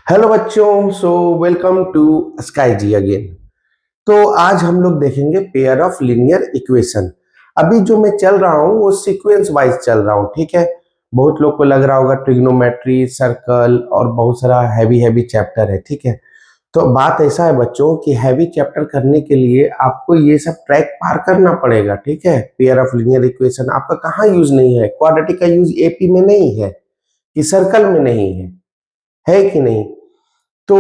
Hello बच्चों, welcome to sky G again. तो आज हम लोग देखेंगे पेयर ऑफ लीनियर इक्वेशन। अभी जो मैं चल रहा हूँ वो सीक्वेंस वाइज चल रहा हूँ, ठीक है। बहुत लोग को लग रहा होगा ट्रिग्नोमेट्री, सर्कल और बहुत सारा हैवी हैवी चैप्टर है, ठीक है। तो बात ऐसा है बच्चों कि हैवी चैप्टर करने के लिए आपको ये सब ट्रैक पार करना पड़ेगा, ठीक है। पेयर ऑफ लीनियर इक्वेशन आपका कहाँ यूज नहीं है, क्वाड्रेटिक का यूज एपी में नहीं है कि सर्कल में नहीं है कि नहीं। तो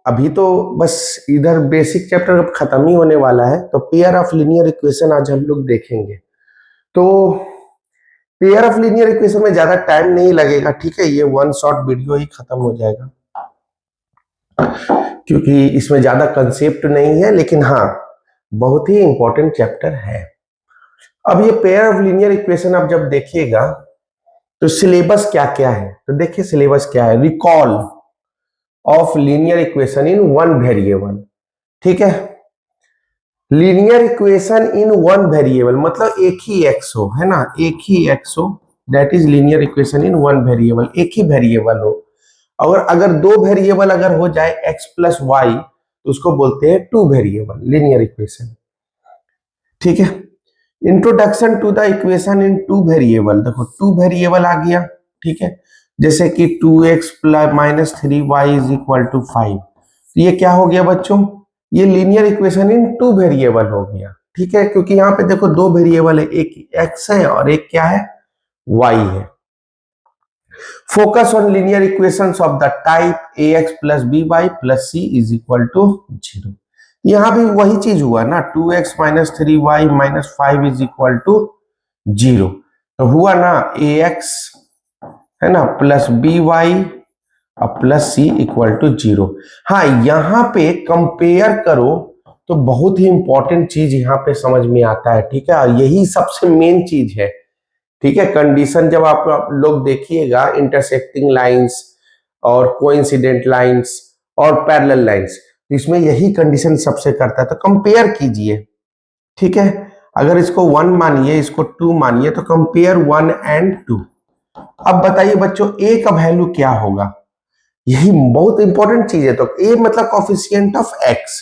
अभी तो बस इधर बेसिक चैप्टर अब खत्म ही होने वाला है, तो पेयर ऑफ लीनियर इक्वेशन आज हम लोग देखेंगे। तो पेयर ऑफ लीनियर इक्वेशन में ज्यादा टाइम नहीं लगेगा, ठीक है। ये वन शॉट वीडियो ही खत्म हो जाएगा क्योंकि इसमें ज्यादा कंसेप्ट नहीं है, लेकिन हाँ बहुत ही इंपॉर्टेंट चैप्टर है। अब ये पेयर ऑफ लीनियर इक्वेशन आप जब देखिएगा तो सिलेबस क्या क्या है, तो देखिए सिलेबस क्या है। Recall of linear equation in one variable, ठीक है। Linear equation in one variable मतलब एक ही एक्स हो, है ना, एक ही एक्स हो, that is linear equation in one variable. एक ही वेरिएबल हो, और अगर दो वेरिएबल अगर हो जाए एक्स प्लस वाई तो उसको बोलते हैं टू वेरिएबल लीनियर इक्वेशन, ठीक है। Introduction to the equation in two variable, देखो टू वेरिएबल आ गया, ठीक है। जैसे कि 2x plus minus 3y is equal to 5, तो ये क्या हो गया बच्चों, ये linear equation in two variable हो गया, ठीक है। क्योंकि यहाँ पे देखो दो वेरिएबल है, एक x है और एक क्या है, y है। Focus on linear equations of the type ax plus by plus c is equal to 0। यहाँ भी वही चीज हुआ ना, 2x minus 3y minus 5 is equal to 0। तो हुआ ना ax, है ना, प्लस by और प्लस सी इक्वल टू 0। हाँ, यहाँ पे कंपेयर करो तो बहुत ही इंपॉर्टेंट चीज यहाँ पे समझ में आता है, ठीक है। यही सबसे मेन चीज है, ठीक है। कंडीशन जब आप लोग देखिएगा इंटरसेक्टिंग लाइंस और कोइंसिडेंट लाइंस और पैरेलल लाइंस, तो इसमें यही कंडीशन सबसे करता है। तो कंपेयर कीजिए, ठीक है। अगर इसको 1 मानिए, इसको 2 मानिए, तो कंपेयर 1 एंड 2। अब बताइए बच्चों ए का वैल्यू क्या होगा, यही बहुत इंपॉर्टेंट चीज है। तो ए मतलब कोफिशिएंट ऑफ एक्स,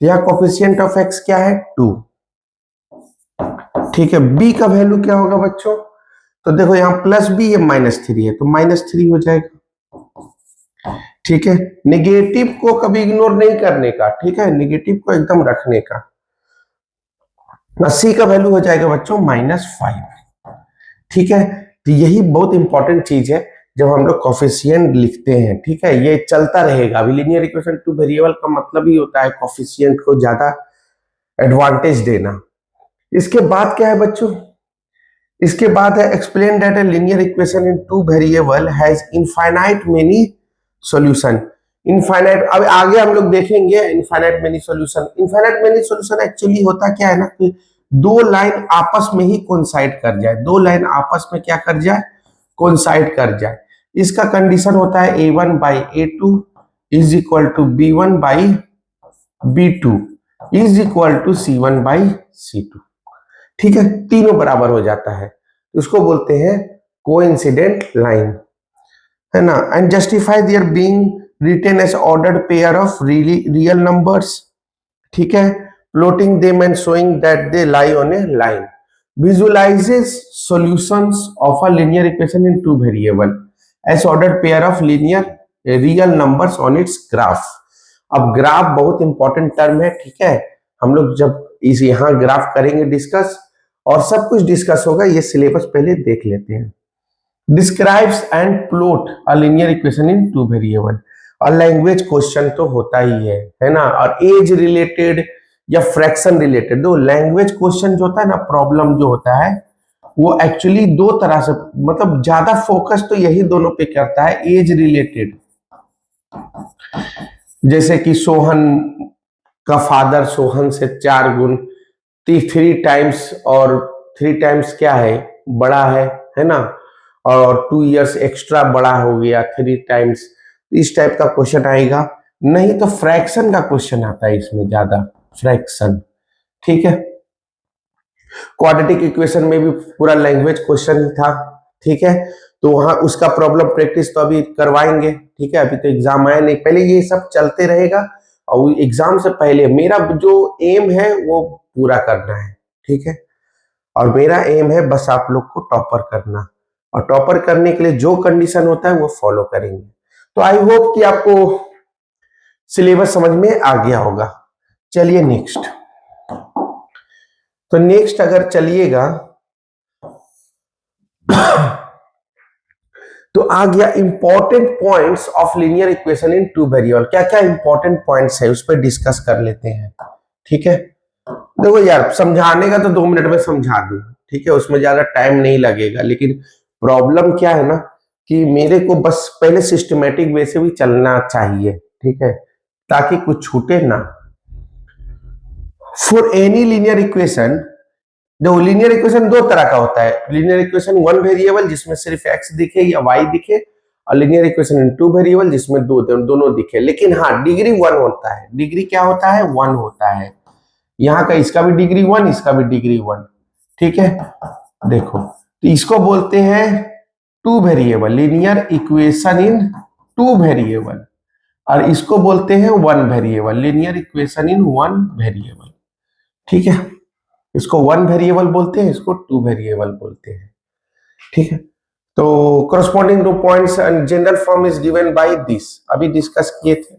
यहाँ कोफिशिएंट ऑफ एक्स क्या है, 2, ठीक है। बी का वैल्यू क्या होगा बच्चों, तो देखो यहाँ प्लस बी है, माइनस 3 है, तो माइनस 3 हो जाएगा, ठीक है। निगेटिव को कभी इग्नोर नहीं करने का, ठीक है, निगेटिव को एकदम रखने का। सी का वैल्यू हो जाएगा बच्चों -5, ठीक है। तो यही बहुत इंपॉर्टेंट चीज है जब हम लोग कोफिशिएंट लिखते हैं, ठीक है। ये चलता रहेगा। अभी लीनियर इक्वेशन टू वेरिएबल का मतलब ही होता है कोफिशिएंट को ज्यादा एडवांटेज देना। इसके बाद क्या है बच्चों, इसके बाद है explain that a linear equation in two variable has infinite many solution. Infinite, अब आगे हम लोग देखेंगे infinite many solution. Infinite many solution actually होता क्या है ना कि दो लाइन आपस में ही कोइंसाइड कर जाए, दो लाइन आपस में क्या कर जाए, कोइंसाइड कर जाए। इसका कंडीशन होता है a1 by a2 is equal to b1 by b2 is equal to c1 by c2, ठीक है। तीनों बराबर हो जाता है, उसको बोलते हैं कोइंसिडेंट लाइन, है ना। And justify there being written as ordered pair of real numbers, ठीक है। Plotting them and showing that they lie on a line. Visualizes solutions of a linear equation in two variable as ordered pair of linear real numbers on its graph। अब graph बहुत important term है, ठीक है। हम लोग जब इस यहाँ ग्राफ करेंगे डिस्कस, और सब कुछ डिस्कस होगा, ये सिलेबस पहले देख लेते हैं। Describes and plot a linear equation in two variable. और लैंग्वेज क्वेश्चन तो होता ही है ना। और एज रिलेटेड या फ्रैक्शन रिलेटेड, दो लैंग्वेज क्वेश्चन जो होता है ना, प्रॉब्लम जो होता है वो एक्चुअली दो तरह से, मतलब ज्यादा फोकस तो यही दोनों पे करता है। एज रिलेटेड, जैसे कि सोहन का फादर सोहन से 4 गुण 3 टाइम्स, और 3 टाइम्स क्या है, बड़ा है ना, और 2 इयर्स एक्स्ट्रा बड़ा हो गया 3 टाइम्स, इस टाइप का क्वेश्चन आएगा। नहीं तो फ्रैक्शन का क्वेश्चन आता है इसमें ज्यादा, फ्रैक्शन, ठीक है। क्वाड्रेटिक इक्वेशन में भी पूरा लैंग्वेज क्वेश्चन था, ठीक है। तो वहां उसका प्रॉब्लम प्रैक्टिस तो अभी करवाएंगे, ठीक है। अभी तो एग्जाम आया नहीं, पहले ये सब चलते रहेगा और एग्जाम से पहले मेरा जो एम है वो पूरा करना है, ठीक है। और मेरा एम है बस आप लोग को टॉपर करना, और टॉपर करने के लिए जो कंडीशन होता है वो फॉलो करेंगे। तो आई होप कि आपको सिलेबस समझ में आ गया होगा। चलिए नेक्स्ट, तो नेक्स्ट अगर चलिएगा तो आ गया important points of linear equation in two variable. क्या क्या इंपॉर्टेंट पॉइंट्स है उस पर डिस्कस कर लेते हैं, ठीक है। देखो यार, समझाने का तो 2 मिनट में समझा दूं, ठीक है, उसमें ज्यादा टाइम नहीं लगेगा, लेकिन प्रॉब्लम क्या है ना कि मेरे को बस पहले सिस्टमेटिक वे से भी चलना चाहिए, ठीक है, ताकि कुछ छूटे ना। फॉर एनी लीनियर इक्वेशन, जो लीनियर इक्वेशन दो तरह का होता है, लीनियर इक्वेशन वन वेरिएबल जिसमें सिर्फ एक्स दिखे या वाई दिखे, और linear equation in two variable जिसमें दोनों दिखे। लेकिन हाँ, डिग्री वन होता है। डिग्री क्या होता है? वन होता है। यहाँ का इसका भी डिग्री वन, इसका भी डिग्री वन, ठीक है। देखो, तो इसको बोलते हैं two variable, linear equation in two variable, और इसको बोलते हैं one variable, linear equation in one variable, ठीक है। इसको वन वेरिएबल बोलते हैं, इसको टू वेरिएबल बोलते हैं, ठीक है। तो corresponding to points and general form is given by this, अभी डिस्कस किए थे,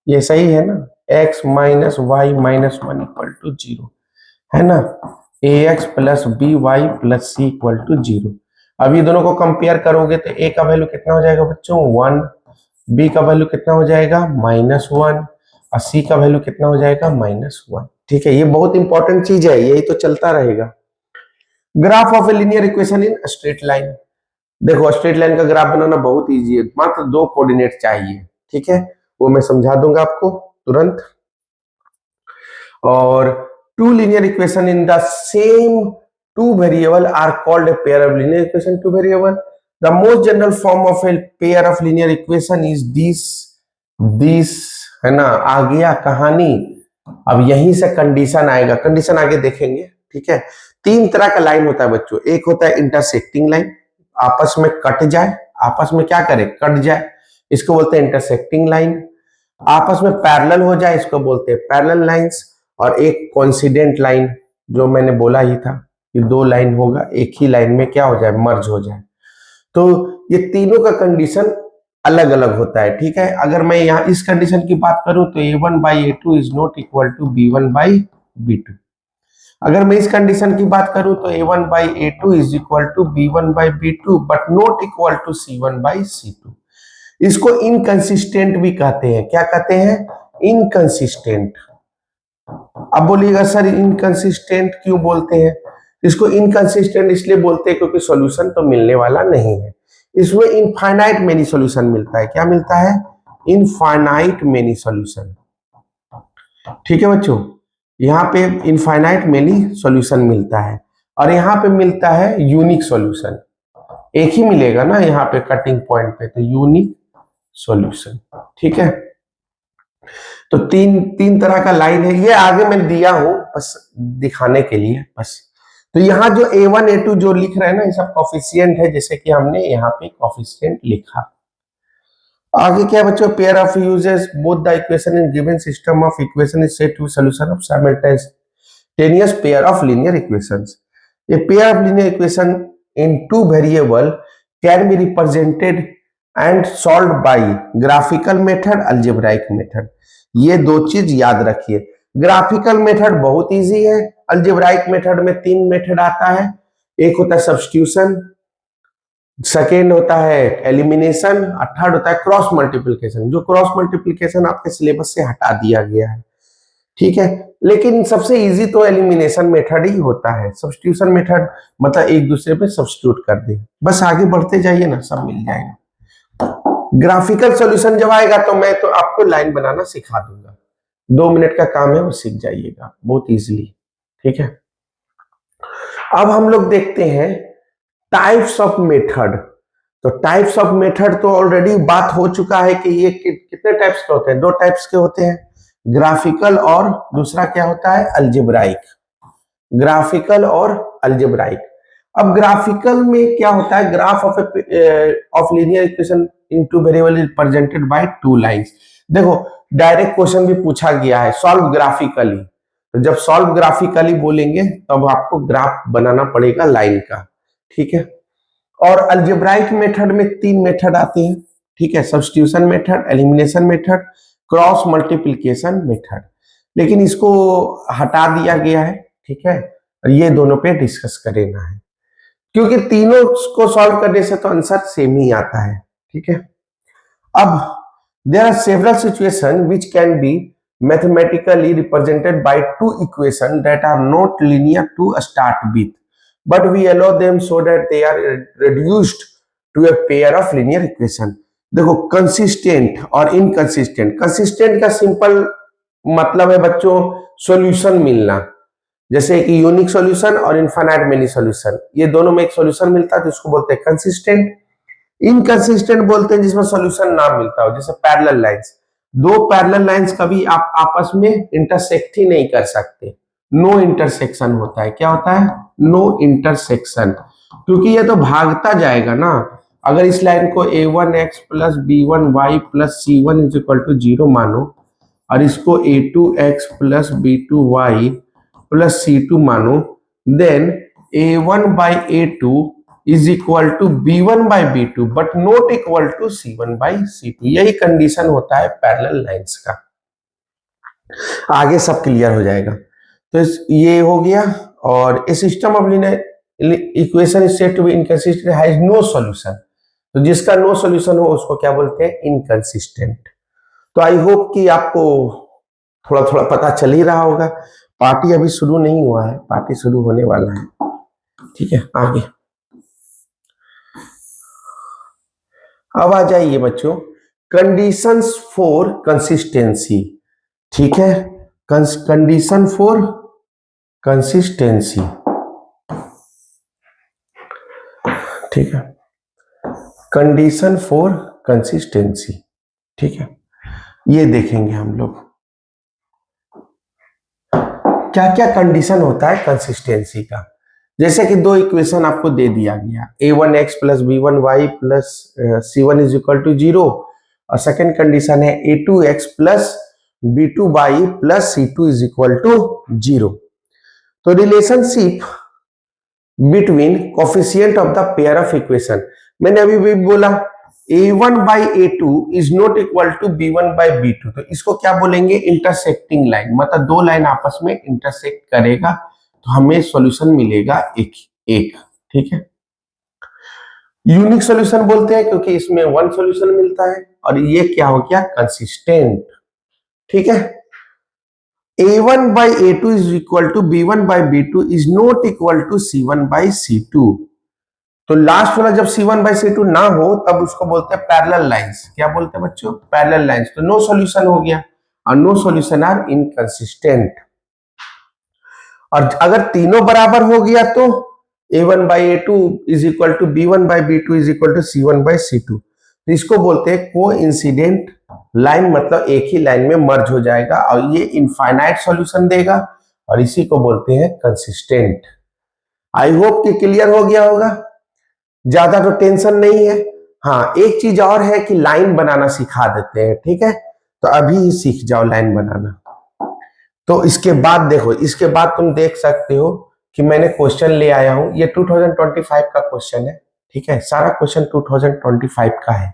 ये सही है ना, x minus y minus one equal to zero, है ना, ax plus b y plus C equal to zero. अब ये दोनों को कंपेयर करोगे तो a का वैल्यू कितना हो जाएगा बच्चों? वन, b का वैल्यू कितना हो जाएगा? माइनस वन, और c का वैल्यू कितना हो जाएगा? माइनस वन, ठीक है। ये बहुत इंपॉर्टेंट चीज है, यही तो चलता रहेगा। Graph of a linear equation in straight line, देखो स्ट्रेट लाइन का ग्राफ बनाना बहुत इजी है, मात्र दो कोऑर्डिनेट चाहिए, ठीक है, वो मैं समझा दूंगा आपको तुरंत। और two linear equation in the same two variable are called a pair of linear equation two variable. The most general form of a pair of linear equation is this, है ना। आ गया कहानी। अब यहीं से कंडीशन आएगा, कंडीशन आगे देखेंगे, ठीक है। तीन तरह का लाइन होता है बच्चों, एक होता है इंटरसेक्टिंग लाइन, आपस में कट जाए, आपस में क्या करे? कट जाए, इसको बोलते हैं इंटरसेक्टिंग लाइन। आपस में पैरेलल हो जाए, इसको बोलते हैं पैरेलल लाइंस। और एक कोइंसिडेंट लाइन, जो मैंने बोला ही था कि दो लाइन होगा, एक ही लाइन में क्या हो जाए? मर्ज हो जाए। तो ये तीनों का कंडीशन अलग अलग होता है, ठीक है। अगर मैं यहाँ इस कंडीशन की बात करूं तो a1 by a2 is not equal to b1 by b2। अगर मैं इस कंडीशन की बात करूं तो a1 by a2 is equal to b1 by b2 but not equal to c1 by c2। इसको इनकंसिस्टेंट भी कहते हैं। क्या कहते हैं? इनकंसिस्टेंट। अब बोलिएगा सर इनकंसिस्टेंट क्यों बोलते हैं? इसको इनकंसिस्टेंट इसलिए बोलते हैं क्योंकि सॉल्यूशन तो मिलने वाला नहीं है। इसमें इनफाइनाइट मेनी सॉल्यूशन मिलता है। क्या मिलता है? इनफाइनाइट मेनी सॉल्यूशन, ठीक है बच्चों। यहाँ पे इनफाइनाइट मेनी सॉल्यूशन मिलता है, और यहाँ पे मिलता है यूनिक सॉल्यूशन। एक ही मिलेगा ना यहाँ पे कटिंग पॉइंट पे, तो यूनिक सॉल्यूशन, ठीक है। तो तीन तरह का लाइन है, ये आगे मैं दिया हूं बस दिखाने के लिए बस। तो यहाँ जो a1 a2 जो लिख रहे हैं ना, ये सब कॉफिशिएंट है, जैसे कि हमने यहाँ पे कॉफिशिएंट लिखा। आगे क्या बच्चों? Pair of uses both the equation in given system of equation is said to solution of simultaneous pair of linear equations. A pair of linear equation in two variable can be represented and solved by graphical method, algebraic method. ये दो चीज याद रखिए। Graphical method बहुत easy है, algebraic method में तीन method आता है। एक होता है सब्स्टिट्यूशन, सेकेंड होता है एलिमिनेशन, और थर्ड होता है क्रॉस मल्टीप्लिकेशन। जो क्रॉस मल्टीप्लिकेशन आपके सिलेबस से हटा दिया गया है, ठीक है। लेकिन सबसे इजी तो एलिमिनेशन मेथड ही होता है। सब्स्टिट्यूशन मेथड मतलब एक दूसरे पे सब्स्टिट्यूट कर दे, बस आगे बढ़ते जाइए ना, सब मिल जाएगा। ग्राफिकल सॉल्यूशन जब आएगा तो मैं तो आपको लाइन बनाना सिखा दूंगा, 2 मिनट का काम है, वो सीख जाइएगा बहुत इजीली, ठीक है। अब हम लोग देखते हैं टाइप्स ऑफ मेथड। तो टाइप्स ऑफ मेथड तो ऑलरेडी बात हो चुका है कि ये कितने टाइप्स के होते हैं? दो टाइप्स के होते हैं, ग्राफिकल और दूसरा क्या होता है? अलजेब्राइक। ग्राफिकल और अलजेब्राइक। अब ग्राफिकल में क्या होता है, graph of linear equation in two variable is represented by two lines. देखो डायरेक्ट क्वेश्चन भी पूछा गया है, सॉल्व ग्राफिकली। तो जब सॉल्व ग्राफिकली बोलेंगे तब आपको ग्राफ बनाना पड़ेगा लाइन का, ठीक है। और अलजेब्राइक मेथड में 3 मेथड आते हैं, ठीक है, substitution method, elimination method, cross multiplication method. लेकिन इसको हटा दिया गया है, ठीक है, और ये दोनों पे डिस्कस करना है, क्योंकि तीनों को सॉल्व करने से तो आंसर सेम ही आता है, ठीक है। अब there are several situation which can be mathematically represented by two equations that are not linear to start with, but we allow them so that they are reduced to a pair of linear equation। देखो consistent और inconsistent, consistent का simple मतलब है बच्चों solution मिलना, जैसे कि unique solution और इनफाइनाइट मेनी सॉल्यूशन, ये दोनों में एक सॉल्यूशन मिलता है तो इसको बोलते हैं कंसिस्टेंट। इनकंसिस्टेंट बोलते हैं जिसमें सॉल्यूशन ना मिलता हो, जैसे पैरेलल लाइंस। दो पैरेलल लाइंस कभी आप आपस में इंटरसेक्ट ही नहीं कर सकते, नो इंटरसेक्शन होता है। क्या होता है? नो इंटरसेक्शन, क्योंकि ये तो भागता जाएगा ना। अगर इस लाइन को a1x plus b1y plus c1 is equal to 0 मानो और इसको a2x plus b2y plus c2 मानो, then a1 by a2 is equal to b1 by b2 but not equal to c1 by c2। यही condition होता है parallel lines का। आगे सब क्लियर हो जाएगा। तो ये हो गया। और a system of linear equation is said to be inconsistent has no solution. तो जिसका नो सॉल्यूशन हो उसको क्या बोलते हैं? इनकंसिस्टेंट। तो आई होप कि आपको थोड़ा थोड़ा पता चल ही रहा होगा। पार्टी अभी शुरू नहीं हुआ है, पार्टी शुरू होने वाला है, ठीक है। आगे अब आ जाइए बच्चों, कंडीशंस फॉर कंसिस्टेंसी, ठीक है। कंडीशन फॉर कंसिस्टेंसी, ठीक है, कंडीशन फॉर कंसिस्टेंसी, ठीक है। ये देखेंगे हम लोग क्या क्या कंडीशन होता है कंसिस्टेंसी का। जैसे कि दो इक्वेशन आपको दे दिया गया, a1x plus b1y plus c1 is equal to 0, और सेकेंड कंडीशन है a2x plus b2y plus c2 is equal to 0। तो relationship between coefficient of the pair of equation, मैंने अभी भी बोला a1 by a2 is not equal to b1 by b2, तो इसको क्या बोलेंगे? इंटरसेक्टिंग लाइन, मतलब दो लाइन आपस में इंटरसेक्ट करेगा तो हमें सॉल्यूशन मिलेगा एक एक, ठीक है। यूनिक सॉल्यूशन बोलते हैं क्योंकि इसमें वन सॉल्यूशन मिलता है। और ये क्या हो गया? कंसिस्टेंट, ठीक है। a1 by a2 is equal to b1 by b2 is not equal to c1 by c2। तो लास्ट वाला जब c1 by c2 ना हो तब उसको बोलते हैं पैरेलल लाइंस। क्या बोलते हैं बच्चों? Parallel lines. तो नो सॉल्यूशन हो गया, और नो सॉल्यूशन आर इनकंसिस्टेंट। और अगर तीनों बराबर हो गया तो a1 by a2 is equal to b1 by b2 is equal to c1 by c2। तो इसको बोलते हैं कोइंसिडेंट लाइन, मतलब एक ही लाइन में मर्ज हो जाएगा और ये इनफाइनाइट सॉल्यूशन देगा, और इसी को बोलते हैं कंसिस्टेंट। आई होप कि क्लियर हो गया होगा, ज्यादा तो टेंशन नहीं है। हाँ, एक चीज और है कि लाइन बनाना सिखा देते हैं, ठीक है। तो अभी ही सीख जाओ लाइन बनाना। तो इसके बाद देखो, इसके बाद तुम देख सकते हो कि मैंने क्वेश्चन ले आया हूं, ये 2025 का क्वेश्चन है, ठीक है। सारा क्वेश्चन 2025 का है,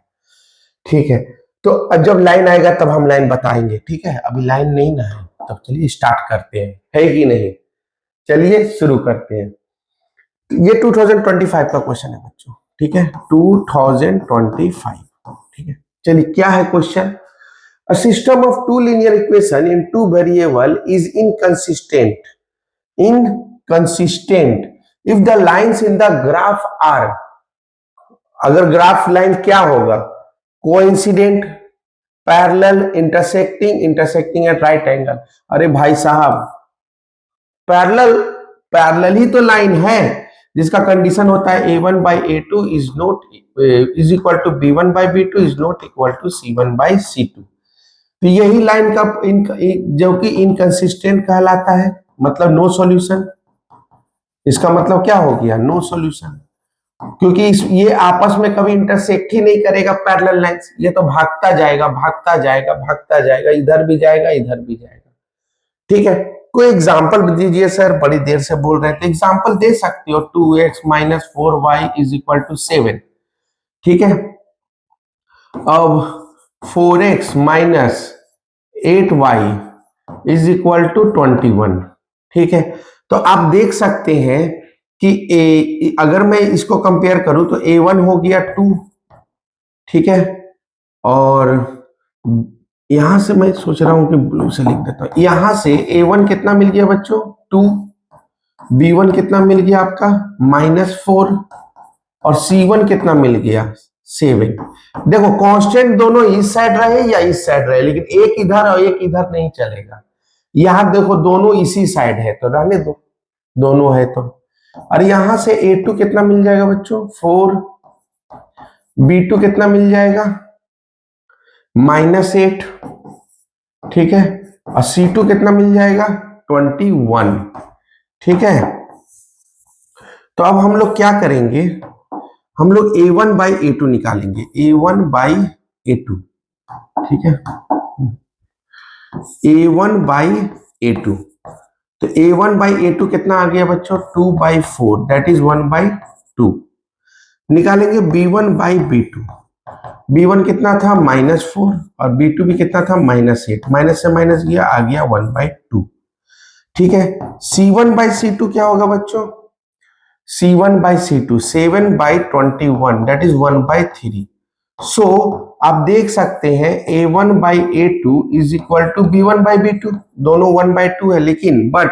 ठीक है। तो जब लाइन आएगा तब हम लाइन बताएंगे, ठीक है। अभी लाइन नहीं ना है, तब चलिए स्टार्ट करते हैं, है कि नहीं? चलिए शुरू करते हैं। ये 2025 का क्वेश्चन है बच्चों, ठीक है, 2025, ठीक है। चलिए क्या है question? A system of two linear equation in two variable is inconsistent if the lines in the graph are, अगर ग्राफ लाइन क्या होगा? Coincident, parallel, intersecting at right angle. अरे भाई साहब, पैरेलल ही तो लाइन है जिसका कंडीशन होता है a1 by a2 is equal to b1 by b2 is not equal to c1 by c2। तो यही लाइन का जो कि इनकंसिस्टेंट कहलाता है, मतलब नो सॉल्यूशन। इसका मतलब क्या हो गया, नो सॉल्यूशन, क्योंकि ये आपस में कभी इंटरसेक्ट ही नहीं करेगा पैरेलल लाइंस, ये तो भागता जाएगा भागता जाएगा भागता जाएगा, इधर भी जाएगा इधर भी जाएगा। ठीक है, कोई एग्जांपल दीजिए सर, बड़ी देर से बोल रहे थे, एग्जांपल दे सकते हो। 2x minus 4y is equal to 7। ठीक है, अब 4x minus 8y is equal to 21। ठीक है, तो आप देख सकते हैं कि अगर मैं इसको कंपेयर करूं तो a1 हो गया 2। ठीक है, और यहां से मैं सोच रहा हूं कि ब्लू से लिख देता हूं। यहां से a1 कितना मिल गया बच्चों, 2, b1 कितना मिल गया आपका -4, और c1 कितना मिल गया 7। देखो कांस्टेंट दोनों इस साइड रहे या इस साइड रहे, लेकिन एक इधर और एक इधर नहीं चलेगा। यहां देखो दोनों इसी साइड है तो रहने दो, दोनों है तो। और यहां से a2 कितना मिल जाएगा बच्चों 4, b2 कितना मिल जाएगा -8। ठीक है, और c2 कितना मिल जाएगा 21। ठीक है, तो अब हम लोग क्या करेंगे, हम लोग a1 बाई a2 निकालेंगे, a1 बाई a2। ठीक है, a1 बाई a2, तो a1 बाई a2 कितना आ गया बच्चों 2/4, दैट इज 1/2। निकालेंगे b1 बाई b2, b1 कितना था -4 और b2 भी कितना था -8, माइनस से माइनस गया आ गया 1/2। ठीक है, c1 बाई c2 क्या होगा बच्चों, c1 by c2 7/21, that is 1/3। सो आप देख सकते हैं a1 by a2 is equal to b1 by b2, दोनों 1/2 है, लेकिन but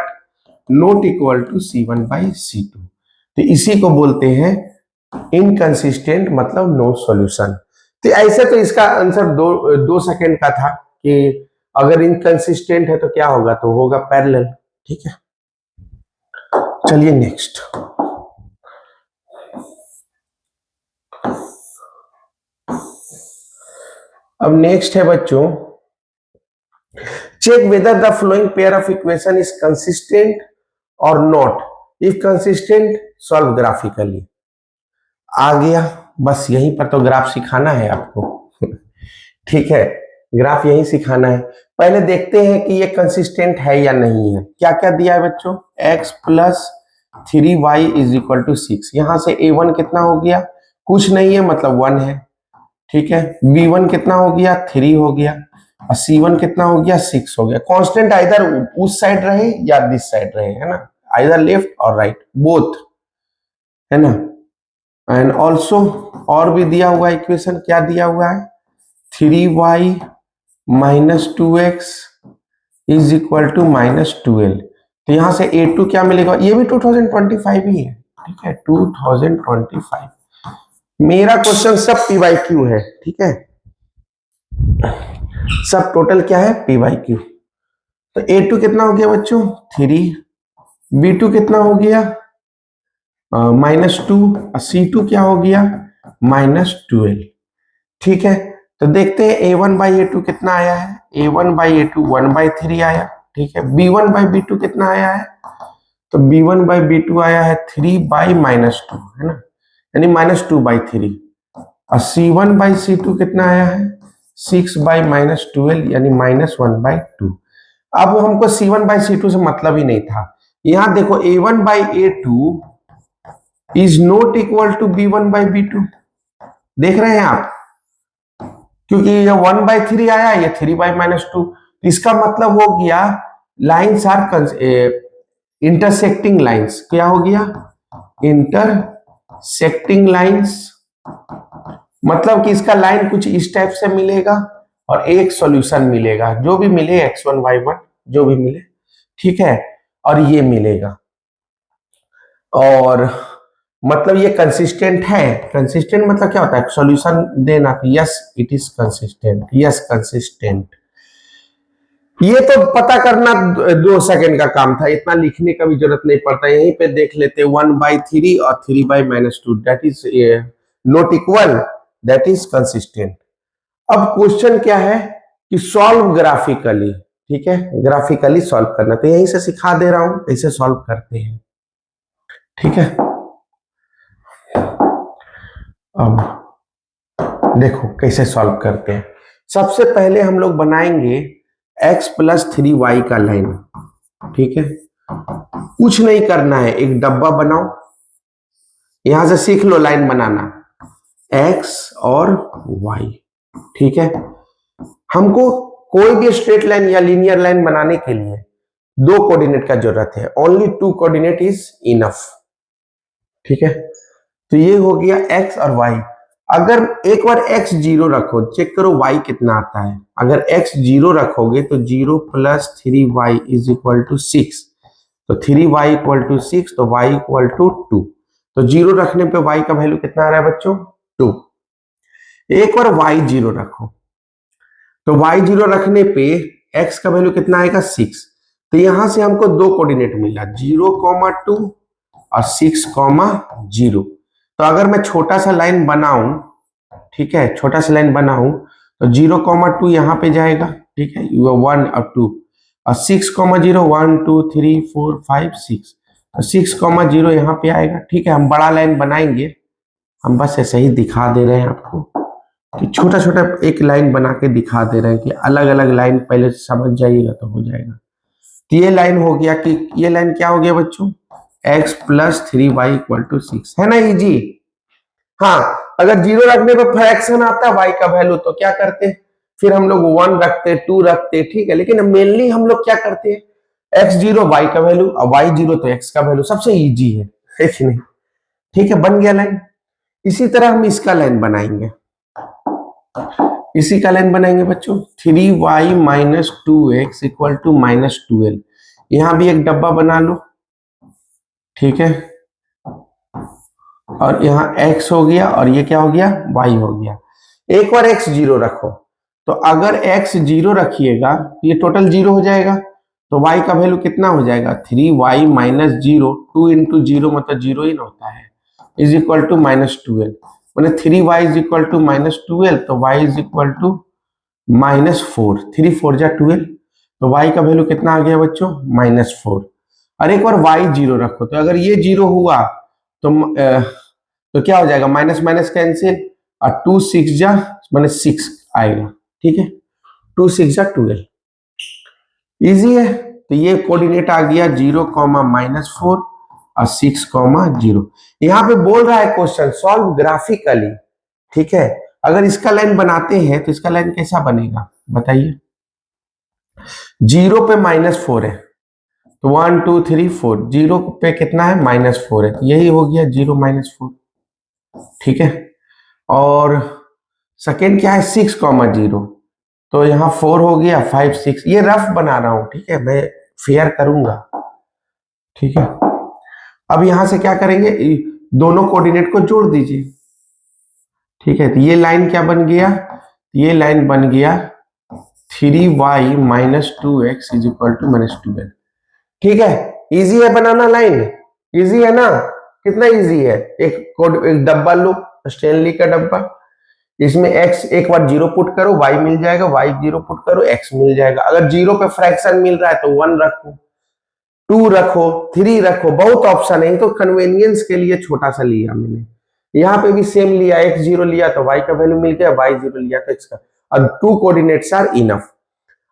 not equal to c1 by c2। तो इसी को बोलते हैं इनकंसिस्टेंट, मतलब नो सॉल्यूशन। तो ऐसे तो इसका आंसर 2 सेकंड का था कि अगर इनकंसिस्टेंट है तो क्या होगा, तो होगा पैरेलल। ठीक है, चलिए नेक्स्ट। अब नेक्स्ट है बच्चों, check whether the following pair of equation is consistent और not, if consistent solve graphically. आ गया, बस यहीं पर तो ग्राफ सिखाना है आपको। ठीक है, ग्राफ यहीं सिखाना है। पहले देखते हैं कि ये कंसिस्टेंट है या नहीं है। क्या क्या दिया है बच्चों, x plus 3y is equal to 6। यहां से a1 कितना हो गया, कुछ नहीं है मतलब 1 है। ठीक है, b1 कितना हो गया 3 हो गया, और c1 कितना हो गया 6 हो गया। कांस्टेंट आइदर उस साइड रहे या दिस साइड रहे, है ना, आइदर लेफ्ट और राइट बोथ, है ना। एंड ऑल्सो और भी दिया हुआ इक्वेशन, क्या दिया हुआ है 3y minus 2x is equal to -12। तो यहां से a2 क्या मिलेगा, ये भी 2025 ही है। ठीक है, 2025। मेरा क्वेश्चन सब p बाई क्यू है। ठीक है, सब टोटल क्या है p बाई क्यू। तो a2 कितना हो गया बच्चों 3, b2 कितना हो गया -2, और c2 क्या हो गया -12। ठीक है, तो देखते हैं a1 बाई a2 कितना आया है, a1 बाई a2 1/3 आया। ठीक है, b1 बाई b2 कितना आया है, तो b1 बाई b2 आया है 3/-2, है ना, यानी -2/3। और c1 बाई c2 कितना आया है 6/-12, यानी -1/2। अब हमको c1 बाई c2 से मतलब ही नहीं था। यहां देखो a1 by a2 is not equal to b1 by b2, देख रहे हैं आप, क्योंकि ये 1/3 आया, ये 3/-2। इसका मतलब हो गया लाइन्स आर इंटरसेक्टिंग लाइन्स। क्या हो गया इंटरसेक्टिंग लाइन्स, मतलब कि इसका लाइन कुछ इस टाइप से मिलेगा और एक सॉल्यूशन मिलेगा, जो भी मिले x1 y1 जो भी मिले। ठीक है, और ये मिलेगा, और मतलब ये कंसिस्टेंट है। कंसिस्टेंट मतलब क्या होता है, सॉल्यूशन देना, yes it is consistent, yes consistent. ये तो पता करना 2 सेकंड का काम था, इतना लिखने का भी जरूरत नहीं पड़ता, यहीं पे देख लेते 1/3 और 3/-2, that is not equal, that is consistent. अब क्वेश्चन क्या है कि सॉल्व ग्राफिकली। ठीक है, ग्राफिकली सॉल्व करना, तो यहीं से सिखा दे रहा हूं कैसे सॉल्व करते हैं। ठीक है, अब देखो कैसे सॉल्व करते हैं। सबसे पहले हम लोग बनाएंगे x प्लस 3y का लाइन। ठीक है, कुछ नहीं करना है, एक डब्बा बनाओ, यहां से सीख लो लाइन बनाना, x और y। ठीक है, हमको कोई भी स्ट्रेट लाइन या लीनियर लाइन बनाने के लिए दो कोऑर्डिनेट का जरूरत है, only two coordinate is enough. ठीक है, तो ये हो गया x और y। अगर एक बार x जीरो रखो, चेक करो y कितना आता है। अगर x जीरो रखोगे तो 0 plus 3y is equal to 6, तो 3y इक्वल टू 6, तो y इक्वल टू 2। तो जीरो रखने पे y का वैल्यू कितना आ रहा है बच्चों? 2। एक बार y जीरो रखो, तो y जीरो रखने पे x का वैल्यू कितना आएगा? 6। तो यहां से हमको दो कोऑर्डिनेट मिला, 0,2 और 6,0। तो अगर मैं छोटा सा लाइन बनाऊं, ठीक है, छोटा सा लाइन बनाऊं, तो 0,2 यहां पे जाएगा, ठीक है, 1 और 2, और 6,0 1 2 3 4 5 6, तो 6,0 यहां पे आएगा। ठीक है, हम बड़ा लाइन बनाएंगे, हम बस ऐसे ही दिखा दे रहे हैं आपको कि छोटा छोटा एक लाइन बना के दिखा दे रहे हैं कि अलग अलग लाइन पहले समझ जाइएगा तो हो जाएगा। तो ये लाइन हो गया, कि ये लाइन क्या हो गया बच्चों? x plus 3y equal to 6, है ना इजी? हाँ, अगर जीरो रखने पर फ्रैक्शन आता y का वैल्यू तो क्या करते? फिर हम लोग 1 रखते, 2 रखते, ठीक है, लेकिन मेनली हम लोग क्या करते हैं? x जीरो y का वैल्यू और y जीरो तो x का वैल्यू, सबसे इजी है कि नहीं? ठीक है, बन गया लाइन। इसी तरह हम इसका लाइन बनाएंगे, इसी का लाइन बनाएंगे बच्चों, 3y minus 2x equal to -12। यहां भी एक डब्बा बना लो, ठीक है, और यहाँ x हो गया और ये क्या हो गया? y हो गया। एक बार x जीरो रखो, तो अगर x जीरो रखिएगा तो ये टोटल जीरो हो जाएगा, तो y का वैल्यू कितना हो जाएगा? 3y माइनस 0, 2 इंटू जीरो मतलब जीरो ही ना होता है, इज इक्वल टू -12। मैंने 3y इज इक्वल टू -12, तो y इज इक्वल टू -4, 3 4 जा 12, तो y का वैल्यू कितना आ गया बच्चों? -4। और एक बार y जीरो रखो, तो अगर ये जीरो हुआ तो क्या हो जाएगा? माइनस माइनस कैंसिल, और 2 6 जा माने 6 आएगा, ठीक है, 2 6 जा 12। इजी है। तो ये कोऑर्डिनेट आ गया 0,-4 और 6,0। यहाँ पे बोल रहा है क्वेश्चन सॉल्व ग्राफिकली, ठीक है। अगर इसका लाइन बनाते हैं तो इसका लाइन कैसा बनेगा बताइए? 0 पे -4 है, तो 1 2 3 4, 0 पे कितना है? -4 है, तो यही हो गया 0 -4, ठीक है। और सेकेंड क्या है? 6,0, तो यहाँ 4 हो गया, 5 6, ये रफ बना रहा हूं, ठीक है, मैं फेयर करूंगा, ठीक है। अब यहां से क्या करेंगे? दोनों कोऑर्डिनेट को जोड़ दीजिए, ठीक है। तो ये लाइन क्या बन गया? ये लाइन बन गया 3y minus 2x is equal to -12, ठीक है। इजी है बनाना लाइन, इजी है ना? कितना इजी है? एक डब्बा लो, स्टेनली का डब्बा, इसमें x एक बार जीरो पुट करो, y मिल जाएगा, y जीरो पुट करो, x मिल जाएगा। अगर जीरो पे फ्रैक्शन मिल रहा है तो 1 रखो, 2 रखो, 3 रखो, बहुत ऑप्शन है, तो कन्वीनियंस के लिए छोटा सा लिया मैंने। यहाँ पे भी सेम लिया, x जीरो लिया तो y का वैल्यू मिल गया, y जीरो लिया तो x का, और 2 कोऑर्डिनेट्स आर इनफ।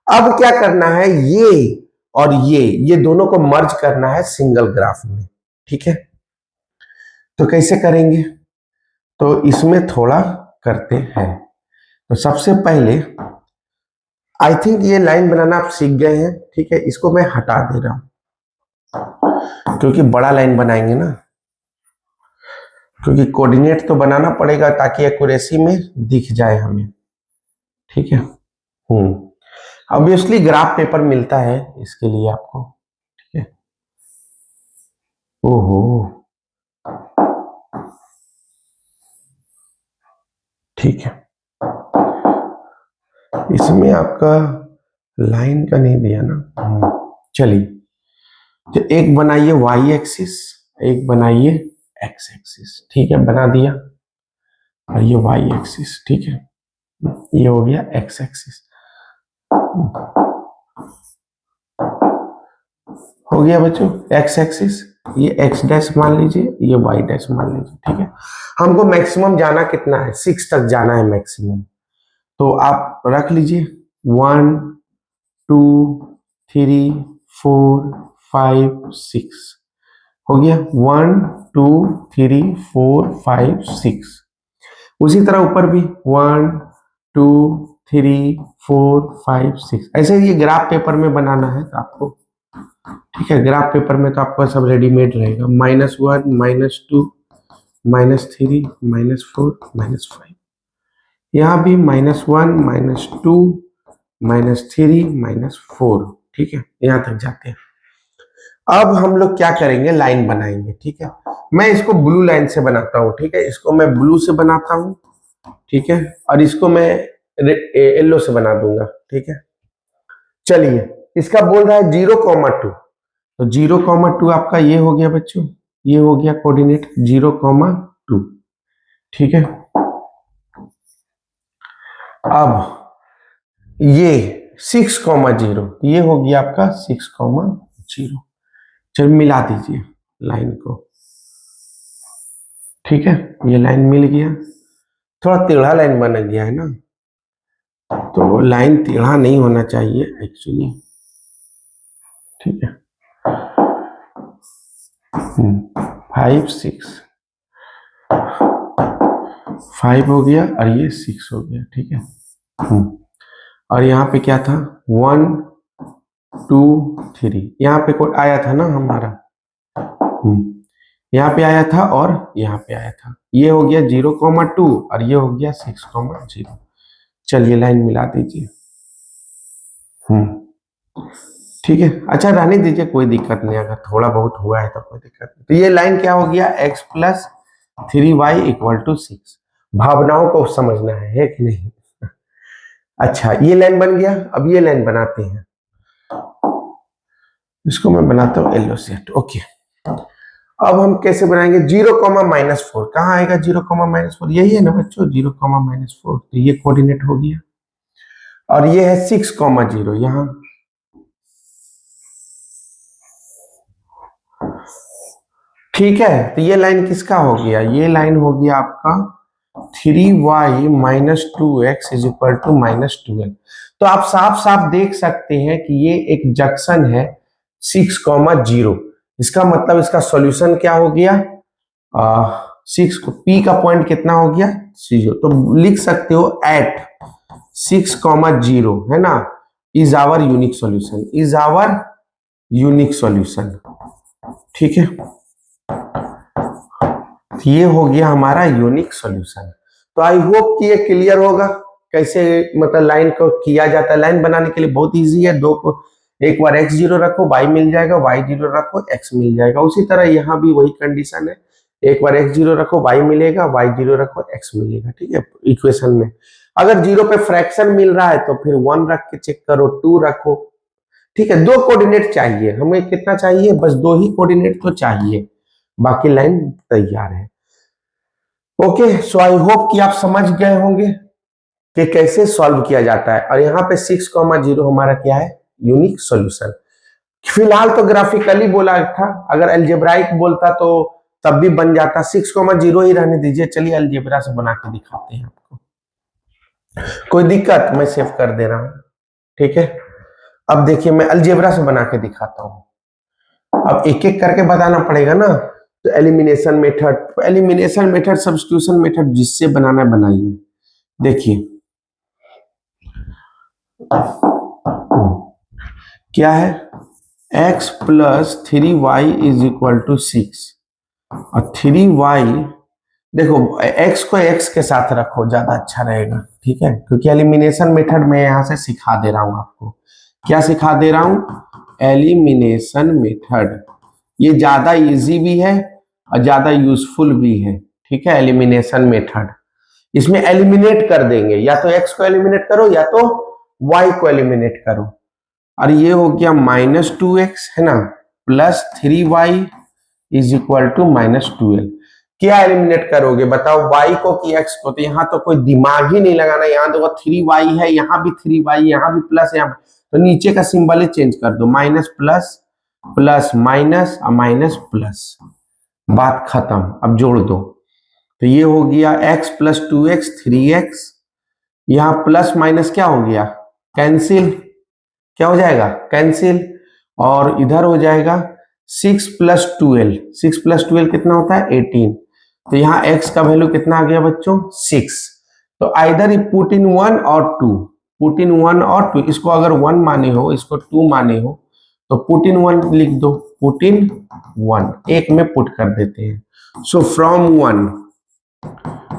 अब क्या करना है? ये और ये दोनों को मर्ज करना है सिंगल ग्राफ में, ठीक है। तो कैसे करेंगे? तो इसमें थोड़ा करते हैं। तो सबसे पहले आई थिंक ये लाइन बनाना आप सीख गए हैं, ठीक है, इसको मैं हटा दे रहा हूं क्योंकि बड़ा लाइन बनाएंगे ना, क्योंकि कोऑर्डिनेट तो बनाना पड़ेगा ताकि एक्यूरेसी में दिख जाए हमें, ठीक है। ऑब्वियसली ग्राफ पेपर मिलता है इसके लिए आपको, ठीक है। ओहो, ठीक है, इसमें आपका लाइन का नहीं दिया ना। चलिए, तो एक बनाइए y एक्सिस, एक बनाइए x एक्सिस, ठीक है, बना दिया। और ये y एक्सिस, ठीक है, ये हो गया x एक्सिस, हो गया बच्चों x एक्सिस। ये x डैश मान लीजिए, ये y डैश मान लीजिए, ठीक है। हमको मैक्सिमम जाना कितना है, 6 तक जाना है मैक्सिमम। तो आप रख लीजिए 1 2 3 4 5 6 हो गया, 1 2 3 4 5 6। उसी तरह ऊपर भी 1 2 3 4 5 6। ऐसे ये ग्राफ पेपर में बनाना है तो आपको, ठीक है, ग्राफ पेपर में तो आपको सब रेडीमेड रहेगा, -1 -2 -3 -4 -5। यहाँ भी -1 -2 -3 -4, ठीक है, यहाँ तक जाते हैं। अब हम लोग क्या करेंगे, लाइन बनाएंगे, ठीक है। मैं इसको ब्लू लाइन से बनाता हूँ, ठीक है, इसको मैं ब्लू से बनाता हूँ, ठीक है, और इसको मैं येलो से बना दूंगा, ठीक है। चलिए, इसका बोल रहा है 0,2, तो 0,2 आपका ये हो गया बच्चों, ये हो गया कोऑर्डिनेट 0,2, ठीक है। अब ये 6,0, ये हो गया आपका 6,0। चल मिला दीजिए लाइन को, ठीक है, ये लाइन मिल गया। थोड़ा टेढ़ा लाइन बन गया है ना, तो लाइन टेढ़ा नहीं होना चाहिए एक्चुअली, ठीक है। 5 6 5 हो गया और ये 6 हो गया, ठीक है। और यहाँ पे क्या था, 1 2 3, यहाँ पे कोई आया था ना हमारा, यहाँ पे आया था और यहाँ पे आया था। ये हो गया 0,2 और ये हो गया 6,0। चलिए लाइन मिला दीजिए, ठीक है। अच्छा रहने दीजिए, कोई दिक्कत नहीं, अगर थोड़ा बहुत हुआ है तो कोई दिक्कत नहीं। तो ये लाइन क्या हो गया, x + 3y = 6। भावनाओं को समझना है कि नहीं। अच्छा ये लाइन बन गया, अब ये लाइन बनाते हैं, इसको मैं बनाता हूँ येलो से, ओके। अब हम कैसे बनाएंगे, 0,-4 कहाँ आएगा, 0,-4 यही है ना बच्चों, 0,-4, तो ये कोऑर्डिनेट हो गया। और ये है 6,0 यहाँ, ठीक है। तो ये लाइन किसका हो गया, ये लाइन हो गया आपका 3y - 2x = -12। तो आप साफ साफ देख सकते हैं कि ये एक जंक्शन है 6,0। इसका मतलब इसका सॉल्यूशन क्या हो गया, 6 को p का पॉइंट कितना हो गया 0, तो लिख सकते हो एट 6,0 है ना, is our unique solution, is our unique solution, ठीक है। ये हो गया हमारा यूनिक सॉल्यूशन। तो आई होप कि ये क्लियर होगा कैसे मतलब लाइन को किया जाता है। लाइन बनाने के लिए बहुत इजी है, दो को एक बार x0 रखो y मिल जाएगा, y0 रखो x मिल जाएगा। उसी तरह यहाँ भी वही कंडीशन है, एक बार x0 रखो y मिलेगा, y0 रखो x मिलेगा, ठीक है। इक्वेशन में अगर 0 पे फ्रैक्शन मिल रहा है तो फिर 1 रख के चेक करो, 2 रखो, ठीक है। 2 कोऑर्डिनेट चाहिए हमें, कितना चाहिए, बस 2 ही कोऑर्डिनेट तो चाहिए, बाकी लाइन तैयार है। ओके, सो आई होप कि आप समझ गए होंगे कि कैसे सॉल्व किया जाता है। और यहाँ पे 6,0 हमारा क्या है, यूनिक सॉल्यूशन। फिलहाल तो ग्राफिकली बोला था, अगर अलजेब्राइक बोलता तो तब भी बन जाता। 6,0 ही रहने दीजिए, चलिए अलजेब्रा से बना के दिखाते हैं आपको, कोई दिक्कत, मैं सेव कर दे रहा हूं, ठीक है। अब देखिए मैं अलजेब्रा से बना के दिखाता हूं, अब एक एक करके बताना पड़ेगा ना। तो एलिमिनेशन मेथड, सब्स्टिट्यूशन मेथड, जिससे बनाना बनाइए। देखिए क्या है, x + 3y = 6 और 3y, देखो x को x के साथ रखो, ज्यादा अच्छा रहेगा, ठीक है, क्योंकि एलिमिनेशन मेथड में यहां से सिखा दे रहा हूं आपको। क्या सिखा दे रहा हूं, एलिमिनेशन मेथड। ये ज्यादा इजी भी है और ज्यादा यूजफुल भी है, ठीक है। एलिमिनेशन मेथड, इसमें एलिमिनेट कर देंगे, या तो x को एलिमिनेट करो या तो y को एलिमिनेट करो। और ये हो गया -2x है ना, +3y = -12। क्या एलिमिनेट करोगे बताओ, y को कि x को, तो यहाँ तो कोई दिमाग ही नहीं लगाना। यहाँ देखो 3y है, यहाँ भी 3y, यहाँ भी प्लस, यहाँ तो नीचे का सिंबल ही चेंज कर दो, माइनस प्लस प्लस माइनस और माइनस प्लस, बात खत्म। अब जोड़ दो तो ये हो गया x प्लस 2x 3x, यहां प्लस माइनस क्या हो गया, कैंसिल, क्या हो जाएगा, कैंसिल। और इधर हो जाएगा 6 प्लस 12, 6 प्लस 12 कितना होता है 18। तो यहाँ x का वैल्यू कितना आ गया बच्चों 6। तो आइदर ही पुट इन 1 और 2, पुट इन 1 और 2, इसको अगर 1 माने हो इसको 2 माने हो तो पुट इन 1 लिख दो, पुट इन 1, एक में पुट कर देते हैं। सो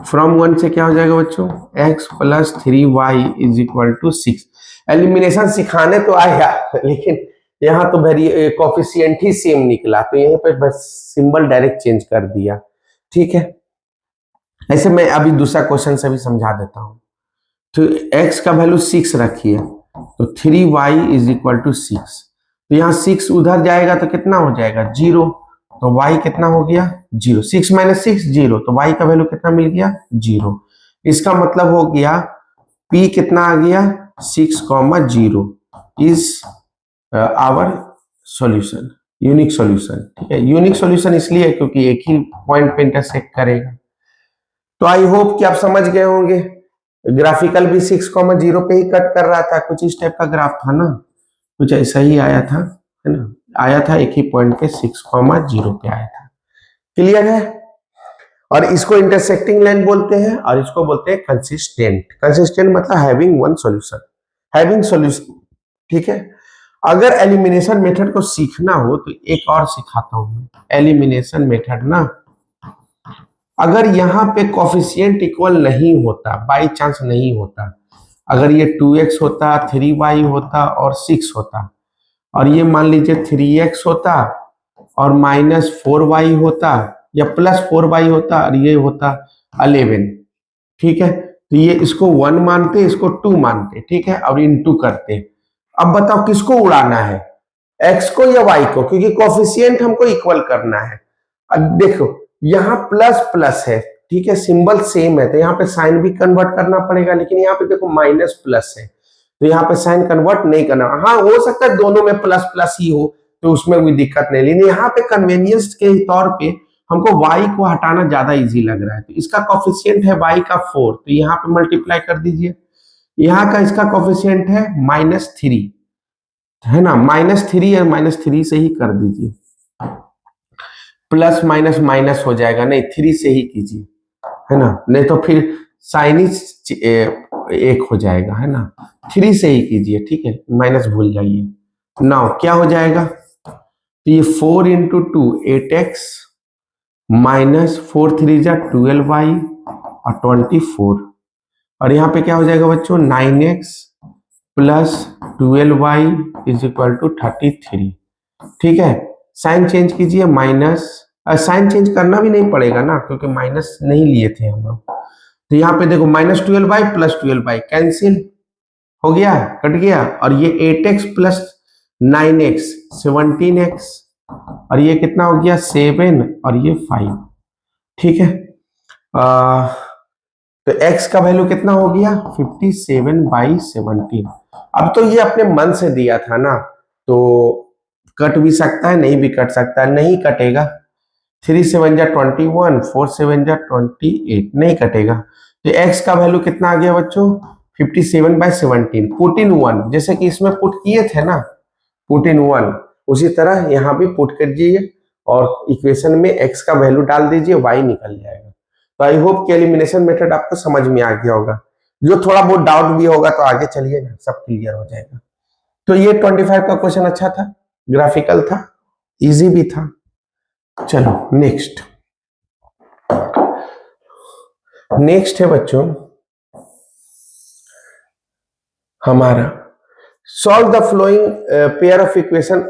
फ्रॉम 1 से क्या हो जाएगा बच्चों, x plus 3y is equal to 6। Elimination सिखाने तो आया लेकिन यहाँ तो वेरी कोफिशिएंट ही सेम निकला, तो यहाँ पे बस सिंबल डायरेक्ट चेंज कर दिया। ठीक है, ऐसे मैं अभी दूसरा क्वेश्चन से भी समझा देता हूँ। तो x का वैल्यू 6 रखिए, तो 3y इज इक्वल टू 6। तो यहाँ 6 उधर जाएगा तो कितना हो जाएगा 0, तो y कितना हो गया 0, 6 माइनस 6 0, तो y का वैल्यू कितना मिल गया 0। इसका मतलब हो गया p कितना आ गया 6,0 is our solution, unique solution. ठीक है, यूनिक सॉल्यूशन इसलिए क्योंकि एक ही पॉइंट पे इंटरसेक्ट करेगा। तो आई होप कि आप समझ गए होंगे। ग्राफिकल भी 6,0 पे ही कट कर रहा था, कुछ इस टाइप का ग्राफ था ना, कुछ ऐसा ही आया था, है ना, आया था एक ही पॉइंट पे 6,0 पे आया था। क्लियर है। और इसको इंटरसेक्टिंग लाइन बोलते हैं और इसको बोलते हैं कंसिस्टेंट। कंसिस्टेंट मतलब having one solution, having solution. ठीक है, अगर एलिमिनेशन मेथड को सीखना हो तो एक और सिखाता हूं मैं। एलिमिनेशन मेथड ना, अगर यहाँ पे कोफिशिएंट इक्वल नहीं होता, बाई चांस नहीं होता, अगर ये 2x होता, 3y होता और 6 होता, और ये मान लीजिए 3x होता और माइनस 4y होता या प्लस 4y होता और ये होता 11। ठीक है, तो ये इसको 1 मानते, इसको 2 मानते, ठीक है, और इनटू करते। अब बताओ किसको उड़ाना है, x को या y को, क्योंकि कोफिशिएंट हमको इक्वल करना है। अब देखो यहाँ प्लस प्लस है, ठीक है, सिंबल सेम है, तो यहाँ पे साइन भी कन्वर्ट करना पड़ेगा, लेकिन यहाँ पे देखो माइनस प्लस है तो यहाँ पे साइन कन्वर्ट नहीं करना। हाँ, हो सकता है दोनों में प्लस प्लस ही हो तो उसमें कोई दिक्कत नहीं, लेकिन यहाँ पे कन्वीनियंस के तौर पे हमको y को हटाना ज्यादा इजी लग रहा है। तो इसका कोफिशिएंट है y का 4, तो यहाँ पे मल्टीप्लाई कर दीजिए। यहाँ का इसका कोफिशिएंट है -3, है ना, -3 और -3 से ही कर दीजिए, प्लस माइनस माइनस हो जाएगा, नहीं 3 से ही कीजिए, है ना, नहीं तो फिर साइनिस एक हो जाएगा, है ना, 3 से ही कीजिए। ठीक है, माइनस भूल जाइए। नाउ क्या हो जाएगा, तो ये 4 इंटू 2 8x माइनस 4 3 जा 12y और 24, और यहाँ पे क्या हो जाएगा बच्चों 9x plus 12y is equal to 33। ठीक है, साइन चेंज कीजिए, माइनस, साइन चेंज करना भी नहीं पड़ेगा ना क्योंकि माइनस नहीं लिए थे हम लोग। तो यहाँ पे देखो -12y प्लस 12y कैंसिल हो गया, कट गया, और ये 8x प्लस 9x 17x, और ये कितना हो गया 7 और ये 5। ठीक है, तो x का वैल्यू कितना हो गया 57/17। अब तो ये अपने मन से दिया था ना, तो कट भी सकता है, नहीं भी कट सकता है, नहीं कटेगा। 3 7 जा 21, 4 7 जा 28, नहीं कटेगा। तो x का वैल्यू कितना आ गया बच्चों 57/17। पुट इन 1, जैसे कि इसमें पुट किए थे ना, पुट इन 1, उसी तरह यहाँ भी पुट कर दीजिए और इक्वेशन में x का वैल्यू डाल दीजिए, y निकल जाएगा। तो आई होप कि एलिमिनेशन मेथड आपको समझ में आ गया होगा। जो थोड़ा बहुत डाउट भी होगा तो आगे चलिए ना, सब क्लियर हो जाएगा। तो ये 25 का क्वेश्चन अच्छा था, ग्राफिकल था, इजी भी था। चलो नेक्स्ट, नेक्स्ट है बच्चों हमारा solve the following pair of equation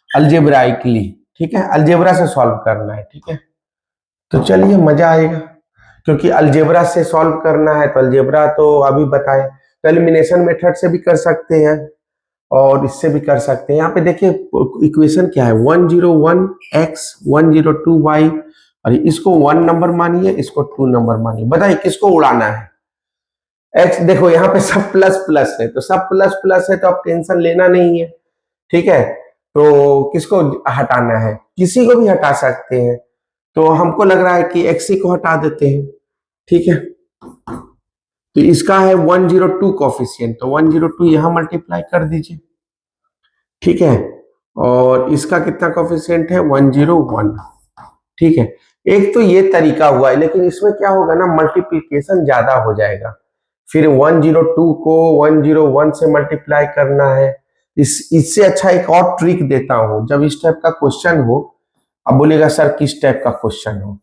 algebraically. ठीक है, अलजेब्रा से सॉल्व करना है। ठीक है, तो चलिए मजा आएगा, क्योंकि अलजेब्रा से सॉल्व करना है तो अलजेब्रा तो अभी बताए, तो एलिमिनेशन मेथड से भी कर सकते हैं और इससे भी कर सकते हैं। यहाँ पे देखिए इक्वेशन क्या है 101x 102y, और इसको 1 नंबर मानिए, इसको 2 नंबर मानिए। बताइए किसको उड़ाना है। x देखो यहाँ पे सब प्लस प्लस है, तो सब प्लस प्लस है तो अब टेंशन लेना नहीं है। ठीक है, तो किसको हटाना है, किसी को भी हटा सकते हैं, तो हमको लग रहा है कि एक्सी को हटा देते हैं। ठीक है, तो इसका है 102 कॉफिशिएंट, तो 102 यहां मल्टीप्लाई कर दीजिए। ठीक है, और इसका कितना कॉफिशिएंट है 101। ठीक है, एक तो ये तरीका हुआ है, लेकिन इसमें क्या होगा ना, मल्टीप्लिकेशन ज्यादा हो जाएगा, फिर 102 को 101 से मल्टीप्लाई करना है। इससे अच्छा एक और ट्रिक देता हूं, जब इस टाइप का क्वेश्चन हो, अब बोलेगा सर किस टाइप का क्वेश्चन हो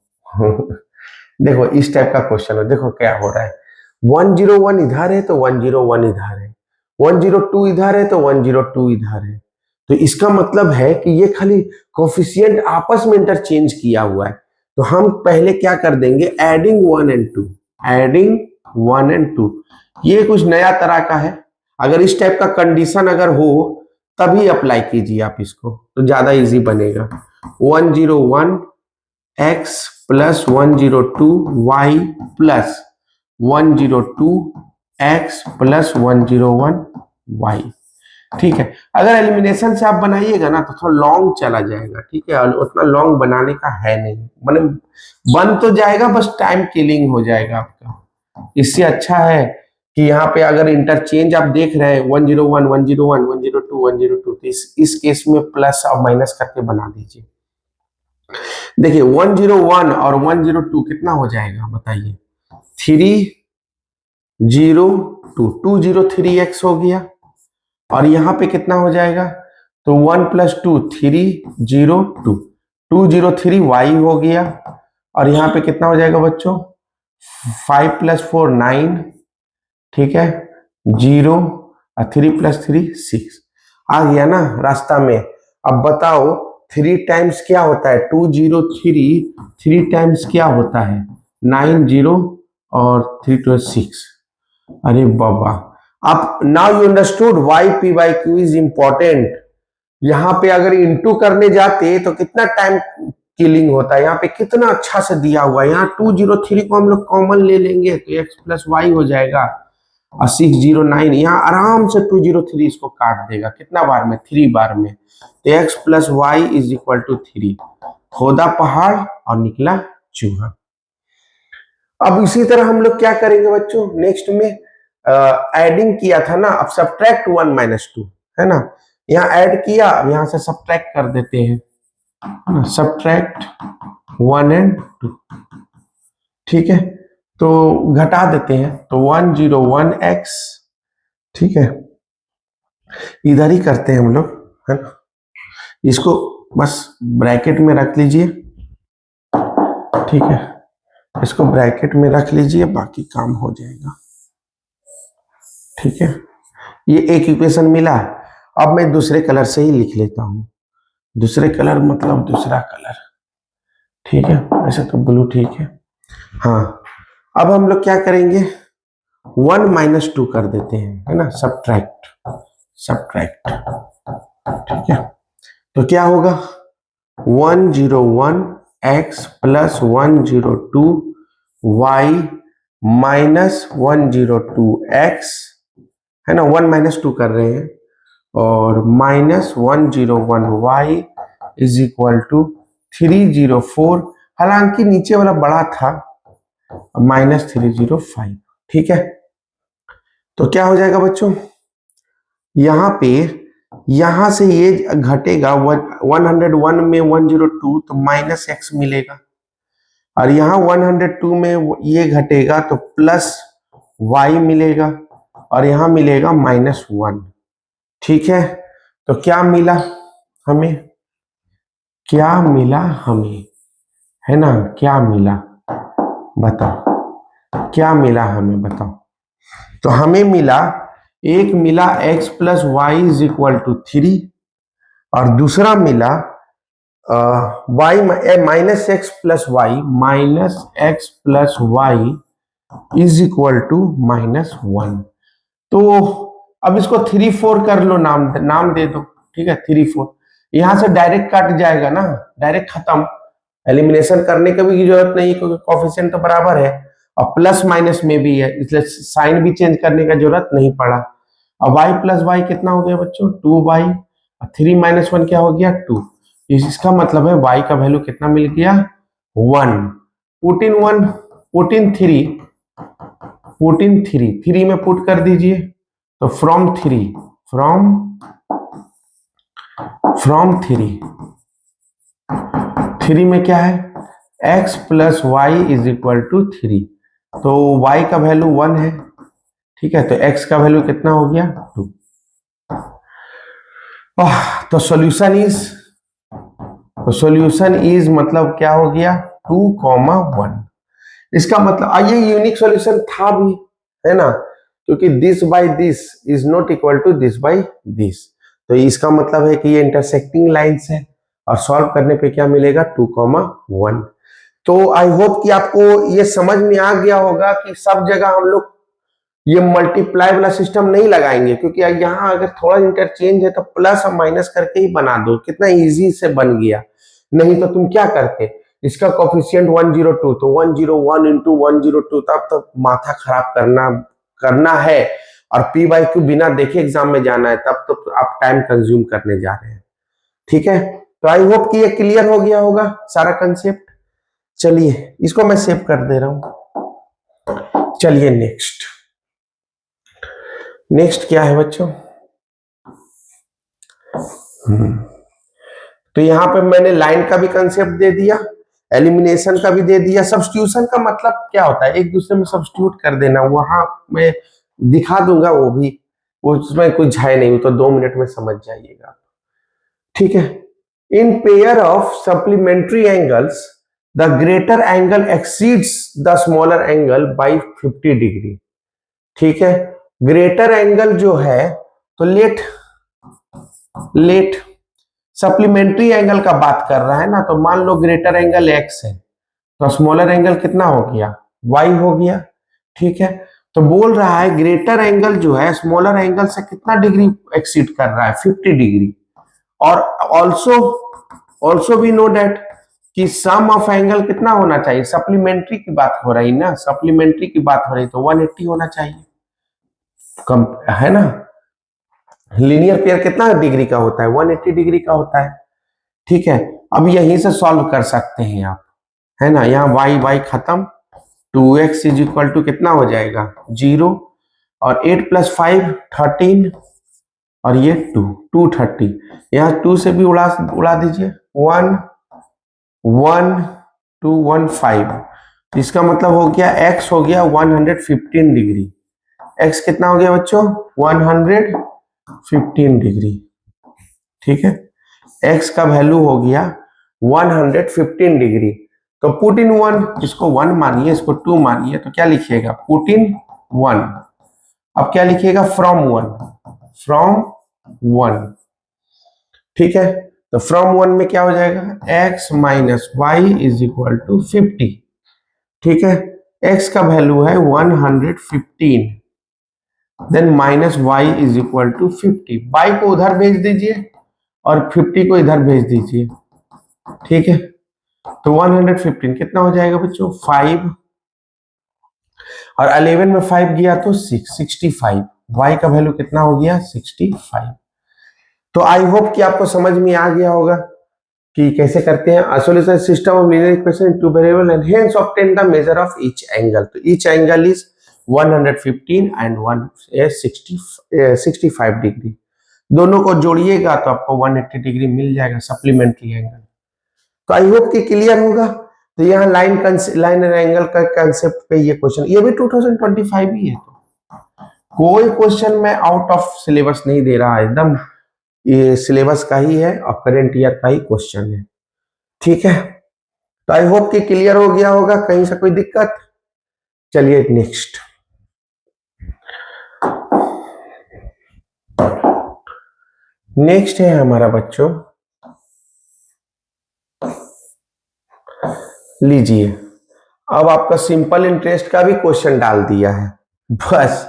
देखो इस टाइप का क्वेश्चन हो, देखो क्या हो रहा है, 101 इधर है तो 101 इधर है, 102 इधर है तो 102 इधर है, तो इसका मतलब है कि ये खाली कोफिशिएंट आपस में इंटरचेंज किया हुआ है। तो हम पहले क्या कर देंगे, एडिंग 1 एंड 2, एडिंग 1 एंड 2, ये कुछ नया तरह का है। अगर इस टाइप का कंडीशन अगर हो तभी अप्लाई कीजिए आप इसको, तो ज्यादा इजी बनेगा। 101 x plus 102 y plus 102 x plus 101 y। ठीक है, अगर एलिमिनेशन से आप बनाइएगा ना तो थोड़ा लॉन्ग चला जाएगा। ठीक है, और उतना लॉन्ग बनाने का है नहीं, मैंने बन तो जाएगा, बस टाइम किलिंग हो जाएगा आपका। इससे अच्छा है कि यहाँ पे अगर इंटरचेंज आप देख रहे हैं 101 101 102 102, तो इस केस में प्लस और माइनस करके बना दीजिए। देखिए 101 और 102 कितना हो जाएगा बताइए, 302, 203x हो गया, और यहाँ पे कितना हो जाएगा, तो 1 प्लस 2 302, 203y हो गया, और यहाँ पे कितना हो जाएगा बच्चों, 5 प्लस 4 9, ठीक है, 0 और 3 प्लस 3 6 आ गया ना रास्ता में। अब बताओ 3 टाइम्स क्या होता है, 203, 3 टाइम्स क्या होता है 90 और 3 to 6। अरे बाबा, अब now you understood why P by Q is important. यहाँ पे अगर इंटू करने जाते तो कितना टाइम किलिंग होता है, यहाँ पे कितना अच्छा से दिया हुआ है। यहाँ 203 को हम लोग कॉमन ले लेंगे तो x प्लस वाई हो जाएगा, और 609 यहाँ आराम से 203 इसको काट देगा, कितना बार में, 3 बार में, तो x plus y is equal to 3। खोदा पहाड़ और निकला चूहा। अब इसी तरह हम लोग क्या करेंगे बच्चों, नेक्स्ट में एडिंग किया था ना, अब सब्ट्रैक्ट 1 माइनस 2 है ना, यहाँ ऐड किया, अब यहाँ से सब्ट्रैक्ट कर देते हैं, सब्ट्रैक्ट 1 एंड 2। ठीक है, तो घटा देते हैं, तो 101x, ठीक है, इधर ही करते हैं हम लोग, है ना, इसको बस ब्रैकेट में रख लीजिए। ठीक है, इसको ब्रैकेट में रख लीजिए, बाकी काम हो जाएगा। ठीक है, ये एक इक्वेशन मिला। अब मैं दूसरे कलर से ही लिख लेता हूं, दूसरे कलर मतलब दूसरा कलर। ठीक है, ऐसा तो ब्लू ठीक है। हाँ, अब हम लोग क्या करेंगे, 1 माइनस 2 कर देते हैं, है ना, सब्ट्रैक्ट, सब्ट्रैक्ट। ठीक है, तो क्या होगा, 101 x plus 102 y minus 102 x, है ना, 1 माइनस 2 कर रहे हैं, और minus 101 y is equal to 304, हालांकि नीचे वाला बड़ा था, माइनस 305। ठीक है, तो क्या हो जाएगा बच्चों, यहाँ पे यहां से ये घटेगा, 101 में 102 तो माइनस x मिलेगा, और यहाँ 102 में ये घटेगा तो प्लस y मिलेगा, और यहाँ मिलेगा -1। ठीक है, तो क्या मिला हमें, क्या मिला हमें, है ना, क्या मिला बताओ, क्या मिला हमें बताओ, तो हमें मिला, एक मिला x plus y is equal to 3, और दूसरा मिला y minus x plus y, minus x plus y is equal to -1। तो अब इसको 3 4 कर लो, नाम दे दो। ठीक है, 3 4, यहां से डायरेक्ट कट जाएगा ना, डायरेक्ट खत्म, एलिमिनेशन करने की भी जरूरत नहीं, क्योंकि कोफिशिएंट तो बराबर है, और प्लस माइनस में भी है, इसलिए साइन भी चेंज करने का जरूरत नहीं पड़ा। और y प्लस वाई कितना हो गया बच्चों, 2y, 3 - 1 क्या हो गया 2। इसका मतलब है y का वैल्यू कितना मिल गया 1। Put in 1, put in 3, put in 3 में पुट कर दीजिए तो फ्रॉम 3, फ्रॉम 3 में क्या है x plus y is equal to 3, तो y का वैल्यू 1 है, ठीक है, तो x का वैल्यू कितना हो गया 2। तो सॉल्यूशन इज मतलब क्या हो गया 2, 1। इसका मतलब ये यूनिक सॉल्यूशन था भी, है ना, क्योंकि this by this is not equal to this by this, तो इसका मतलब है कि ये इंटरसेक्टिंग लाइंस है और सॉल्व करने पे क्या मिलेगा 2, 1। तो आई होप कि आपको ये समझ में आ गया होगा कि सब जगह हम लोग ये मल्टीप्लाई वाला सिस्टम नहीं लगाएंगे, क्योंकि यहाँ अगर थोड़ा इंटरचेंज है तो प्लस और माइनस करके ही बना दो, कितना इजी से बन गया। नहीं तो तुम क्या करते, इसका कोफिशिएंट 102 तो 101 इंटू 102, तब माथा खराब करना है, और पी बाई क्यू बिना देखे एग्जाम में जाना है, तब तो आप टाइम कंज्यूम करने जा रहे हैं। ठीक है, तो आई होप कि ये क्लियर हो गया होगा सारा कंसेप्ट। चलिए इसको मैं सेव कर दे रहा हूं। चलिए नेक्स्ट क्या है बच्चों, तो यहां पे मैंने लाइन का भी कंसेप्ट दे दिया, एलिमिनेशन का भी दे दिया। सब्स्टिट्यूशन का मतलब क्या होता है, एक दूसरे में सब्स्टिट्यूट कर देना, वहां मैं दिखा दूंगा, वो भी उसमें कुछ है नहीं, वो तो 2 मिनट में समझ जाइएगा। ठीक है, in pair of supplementary angles the greater angle exceeds the smaller angle by 50 degree. ठीक है, ग्रेटर एंगल जो है, तो लेट सप्लीमेंट्री एंगल का बात कर रहा है ना, तो मान लो ग्रेटर एंगल x है, तो स्मॉलर एंगल कितना हो गया y हो गया। ठीक है, तो बोल रहा है ग्रेटर एंगल जो है स्मॉलर एंगल से कितना डिग्री एक्सीड कर रहा है 50 डिग्री। और ऑल्सो वी नो डेट कि सम ऑफ एंगल कितना होना चाहिए, सप्लीमेंट्री की बात हो रही ना, सप्लीमेंट्री की बात हो रही तो 180 होना चाहिए, कम है ना। लीनियर पेयर कितना डिग्री का होता है 180 डिग्री का होता है। ठीक है, अब यहीं से सॉल्व कर सकते हैं आप, है ना, यहाँ y खत्म, 2x इज इक्वल टू कितना हो जाएगा 0, और 8 + 5 13, और ये 230, यहाँ 2 से भी उड़ा दीजिए, 1 1 2 1 5, इसका मतलब हो गया x हो गया 115 डिग्री। x कितना हो गया बच्चों 115 डिग्री। ठीक है, x का वैल्यू हो गया 115 डिग्री, तो पुट इन 1, इसको 1 मानिए, इसको 2 मानिए, तो क्या लिखिएगा पुट इन 1। अब क्या लिखिएगा फ्रॉम 1। ठीक है, तो फ्रॉम 1 में क्या हो जाएगा x - y is equal to 50। ठीक है, x का वैल्यू है 115, then minus y is equal to 50, y को उधर भेज दीजिए और 50 को इधर भेज दीजिए। ठीक है, तो 115 कितना हो जाएगा बच्चों 5, और 11 में 5 गया तो 65, y का वैल्यू कितना हो गया 65। तो आई होप कि आपको समझ में आ गया होगा कि कैसे करते हैं solution system of linear equation in two variable and hence obtain the measure of each angle. तो each angle is 115 and 65 degree, दोनों को जोड़िएगा तो आपको 180 डिग्री मिल जाएगा सप्लीमेंट्री एंगल। तो आई होप कि क्लियर होगा। तो यहाँ लाइन एंड एंगल का कंसेप्ट पे ये क्वेश्चन, ये भी 2025 ही है, तो कोई क्वेश्चन में आउट ऑफ सिलेबस नहीं दे रहा है, एकदम ये सिलेबस का ही है और करंट ईयर का ही क्वेश्चन है। ठीक है, तो आई होप कि क्लियर हो गया होगा, कहीं से कोई दिक्कत। चलिए नेक्स्ट है हमारा बच्चों, लीजिए अब आपका सिंपल इंटरेस्ट का भी क्वेश्चन डाल दिया है बस।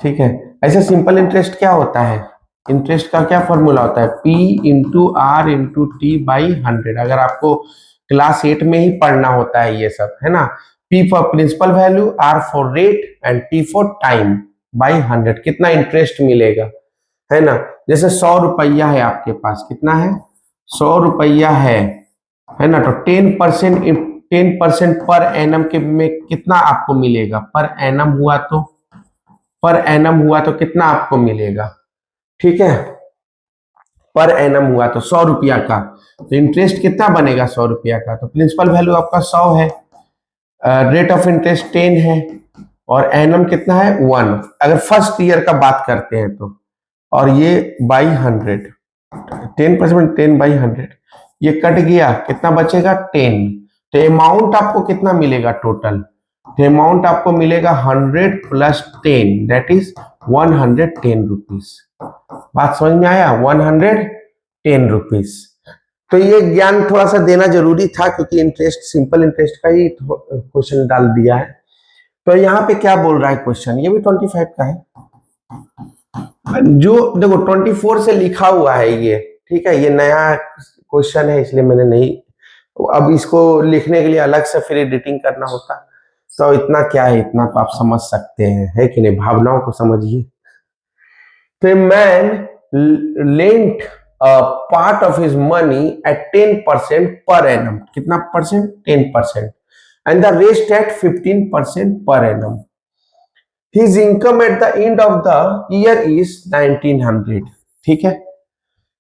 ठीक है, ऐसे सिंपल इंटरेस्ट क्या होता है, इंटरेस्ट का क्या फॉर्मूला होता है P into R into T by 100। अगर आपको क्लास 8 में ही पढ़ना होता है ये सब, है ना, P for principal value, R for rate and T for time by 100, कितना इंटरेस्ट मिलेगा। है ना। जैसे 100 रुपया है आपके पास, कितना है, 100 रुपया है ना। तो 10% पर एनम के में कितना आपको मिलेगा, पर एनम हुआ तो, पर एनम हुआ तो कितना आपको मिलेगा, ठीक है, पर एनम हुआ तो 100 रुपया का, तो इंटरेस्ट कितना बनेगा 100 रुपया का, तो प्रिंसिपल वैल्यू आपका 100 है, रेट ऑफ इंटरेस्ट 10 है, और एनम कितना है 1, अगर फर्स्ट ईयर का बात करते हैं तो, और ये बाई 100, 10%, 10/100, ये कट गया, कितना बचेगा 10। तो अमाउंट आपको कितना मिलेगा टोटल, तो अमाउंट आपको मिलेगा 100 + 10, दैट इज 110 रुपीज। बात समझ में आया, 110 रुपीज। तो ये ज्ञान थोड़ा सा देना जरूरी था, क्योंकि इंटरेस्ट, सिंपल इंटरेस्ट का ही क्वेश्चन डाल दिया है। तो यहाँ पे क्या बोल रहा है क्वेश्चन, ये भी 25 का है, जो देखो 24 से लिखा हुआ है ये, ठीक है, ये नया क्वेश्चन है इसलिए मैंने नहीं, अब इसको लिखने के लिए अलग से फिर एडिटिंग करना होता, तो इतना क्या है, इतना तो आप समझ सकते हैं, है कि नहीं, भावनाओं को समझिए। तो man lent part of his money at 10% per annum, कितना percent, 10%, and the rest at 15% per annum. His income at the end of the year is 1900, ठीक है।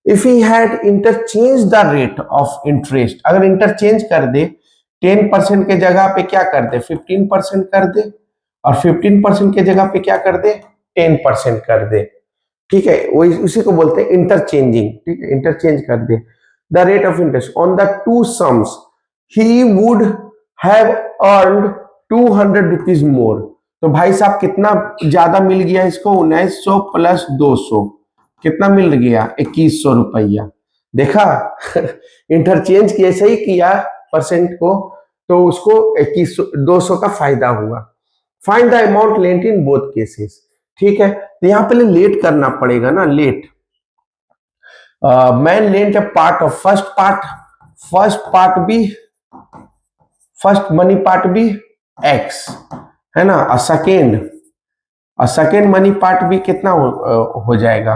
If he had interchanged the rate of interest, अगर interchange कर दे, 10% के जगह पे क्या कर दे, 15% कर दे, और 15% के जगह पे क्या कर दे, 10% कर दे, ठीक है, वो उसी को बोलते हैं इंटरचेंजिंग, ठीक है, इंटरचेंज कर दे। The rate of interest on the two sums he would have earned 200 rupees more. तो भाई साहब कितना ज्यादा मिल गया इसको, 1900 + 200, कितना मिल गया, 2100 रुपया। देखा इंटरचेंज कैसे ही किया परसेंट को, तो उसको 2100 200 का फायदा हुआ। Find the amount lent in both cases, ठीक है। तो यहां पहले लेट करना पड़ेगा ना, let, man lent a part of first money part भी एक्स, है ना, सेकेंड मनी पार्ट भी कितना हो जाएगा,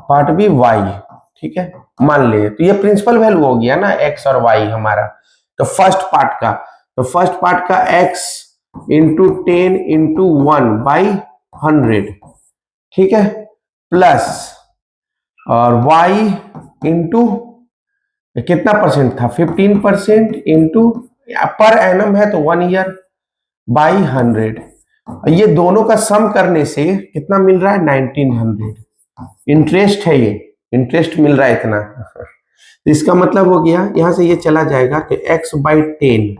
पार्ट भी वाई, ठीक है, मान ले। तो ये प्रिंसिपल वैल्यू हो गया ना, एक्स और वाई हमारा। तो फर्स्ट पार्ट का एक्स इंटू 10 इंटू 1/100, ठीक है, प्लस और वाई इंटू कितना परसेंट था, 15% इंटू, पर एनम है तो 1 ईयर बाई 100, ये दोनों का सम करने से कितना मिल रहा है, 1900। इंटरेस्ट है, ये इंटरेस्ट मिल रहा है इतना। तो इसका मतलब हो गया, यहां से ये चला जाएगा कि x/10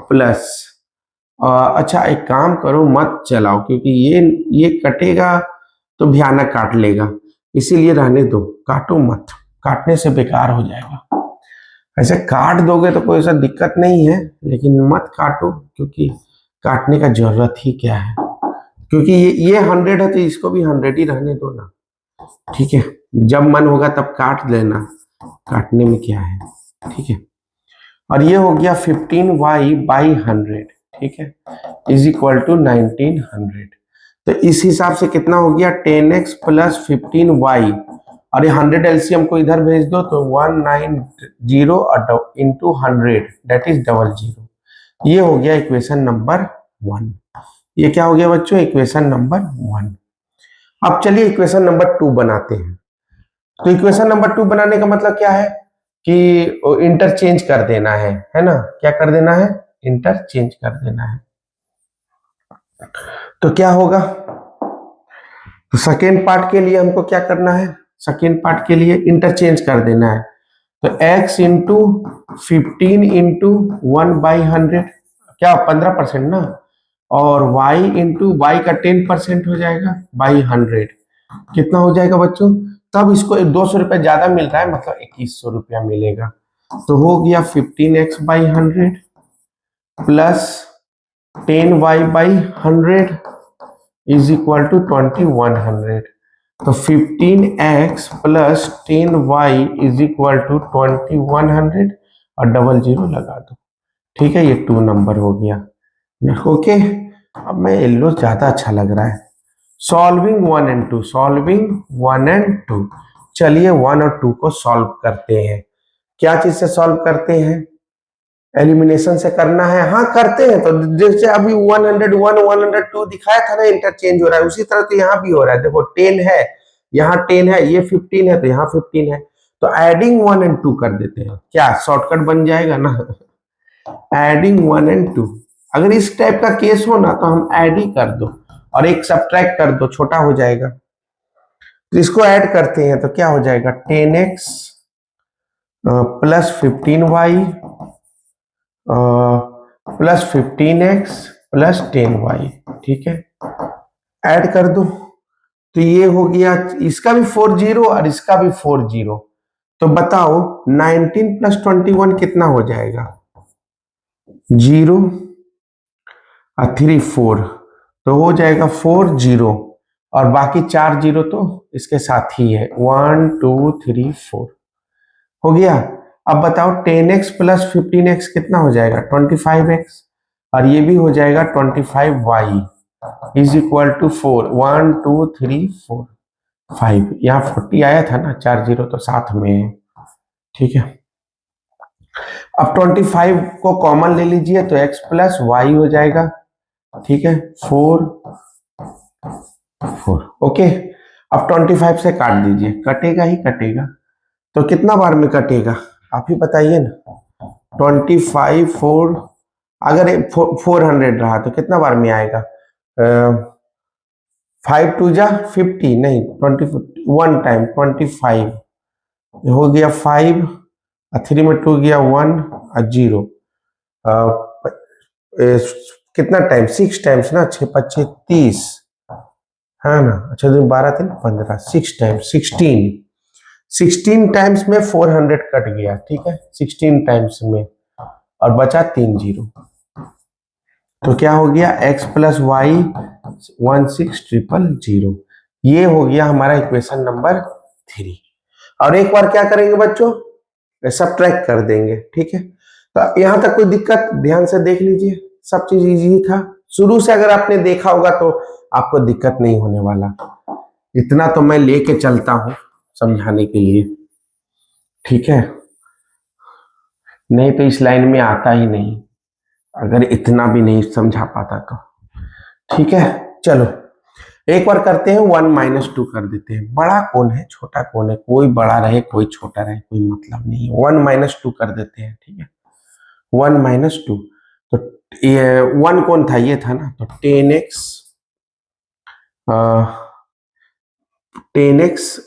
प्लस, अच्छा एक काम करो, मत चलाओ, क्योंकि ये कटेगा तो भयानक काट लेगा, इसीलिए रहने दो, काटो मत, काटने से बेकार हो जाएगा। ऐसे काट दोगे तो कोई ऐसा दिक्कत नहीं है, लेकिन मत काटो, क्योंकि काटने का जरूरत ही क्या है, क्योंकि ये 100 है तो इसको भी 100 ही रहने दो ना, ठीक है, जब मन होगा तब काट लेना, काटने में क्या है, ठीक है। और ये हो गया 15y/100, ठीक है, इज इक्वल टू 1900। तो इस हिसाब से कितना हो गया, 10x + 15y, और ये 100 एलसीएम को इधर भेज दो तो 190 और इंटू 100, दैट इज 00। ये हो गया इक्वेशन नंबर 1। ये क्या हो गया बच्चों, इक्वेशन नंबर 1। अब चलिए इक्वेशन नंबर 2 बनाते हैं। तो इक्वेशन नंबर 2 बनाने का मतलब क्या है कि इंटरचेंज कर देना है ना, क्या कर देना है, इंटरचेंज कर देना है। तो क्या होगा, तो सेकेंड पार्ट के लिए हमको क्या करना है, सेकेंड पार्ट के लिए इंटरचेंज कर देना है। तो x इंटू 15 इंटू 1/100, क्या 15% ना, और y इंटू वाई का 10% हो जाएगा बाई 100, कितना हो जाएगा बच्चों, तब इसको 200 रुपये ज्यादा मिल रहा है, मतलब 2100 रुपया मिलेगा। तो हो गया 15x/100 plus 10y/100 is equal to 2100। तो 15x plus 10y is equal to 2100 और 00 लगा दो, ठीक है, ये 2 नंबर हो गया, ओके। अब मैं येलो ज्यादा अच्छा लग रहा है, सॉल्विंग 1 एंड 2, सॉल्विंग 1 एंड 2। चलिए 1 और 2 को सॉल्व करते हैं। क्या चीज से सॉल्व करते हैं? एलिमिनेशन से करना है। हाँ करते हैं। तो जैसे अभी 101 102 दिखाया था ना, इंटरचेंज हो रहा है, उसी तरह तो यहाँ भी हो रहा है। देखो 10 है, यहाँ 10 है, ये 15 है, तो यहाँ 15 है। तो एडिंग 1 एंड 2 कर देते हैं। क्या शॉर्टकट बन जाएगा ना? Adding 1 and 2। अगर इस टाइप का केस हो ना, तो हम ऐड ही कर दो और एक सब्ट्रैक्ट कर दो, छोटा हो जाएगा। तो इसको ऐड करते हैं तो क्या हो जाएगा? 10x plus 15y plus 15x plus 10y। ठीक है, ऐड कर दो। तो ये हो गया, इसका भी 40 और इसका भी 40। तो बताओ 19 प्लस 21 कितना हो जाएगा? 0 और 3 4, तो हो जाएगा 40। और बाकी 4 0 तो इसके साथ ही है, 1 2 3 4 हो गया। अब बताओ 10x प्लस 15x कितना हो जाएगा? 25x। और ये भी हो जाएगा 25y इज इक्वल टू 4, 1 2 3 4 5। यहाँ 40 आया था ना, 4 0 तो साथ में है। ठीक है, अब 25 को कॉमन ले लीजिए तो x प्लस वाई हो जाएगा। ठीक है, 4 4। ओके, अब 25 से काट दीजिए, कटेगा ही कटेगा। तो कितना बार में कटेगा आप ही बताइए ना? 25 4, अगर 400 रहा तो कितना बार में आएगा? 5 2 जा 50, नहीं 20, 1 टाइम 25 हो गया 5, 3 में 2 गया 1 और 0। कितना टाइम? 6 टाइम्स ना, 6 5 30 है ना। अच्छा, 12 3 15, 6 टाइम्स 16 टाइम्स में 400 कट गया। ठीक है, 16 टाइम्स में, और बचा 3 0। तो क्या हो गया? x plus y 16000। ये हो गया हमारा इक्वेशन नंबर 3। और एक बार क्या करेंगे बच्चों? सब्ट्रैक्ट कर देंगे। ठीक है, तो यहां तक कोई दिक्कत? ध्यान से देख लीजिए, सब चीज इजी था। शुरू से अगर आपने देखा होगा तो आपको दिक्कत नहीं होने वाला। इतना तो मैं लेके चलता हूं समझाने के लिए। ठीक है, नहीं तो इस लाइन में आता ही नहीं अगर इतना भी नहीं समझा पाता तो। ठीक है, चलो एक बार करते हैं, 1 माइनस 2 कर देते हैं। बड़ा कौन है छोटा कौन है? कोई बड़ा रहे कोई छोटा रहे, कोई मतलब नहीं है। 1 माइनस 2 कर देते हैं। ठीक है, 1 माइनस 2, तो ये 1 कौन था? ये था ना। तो 10x 10x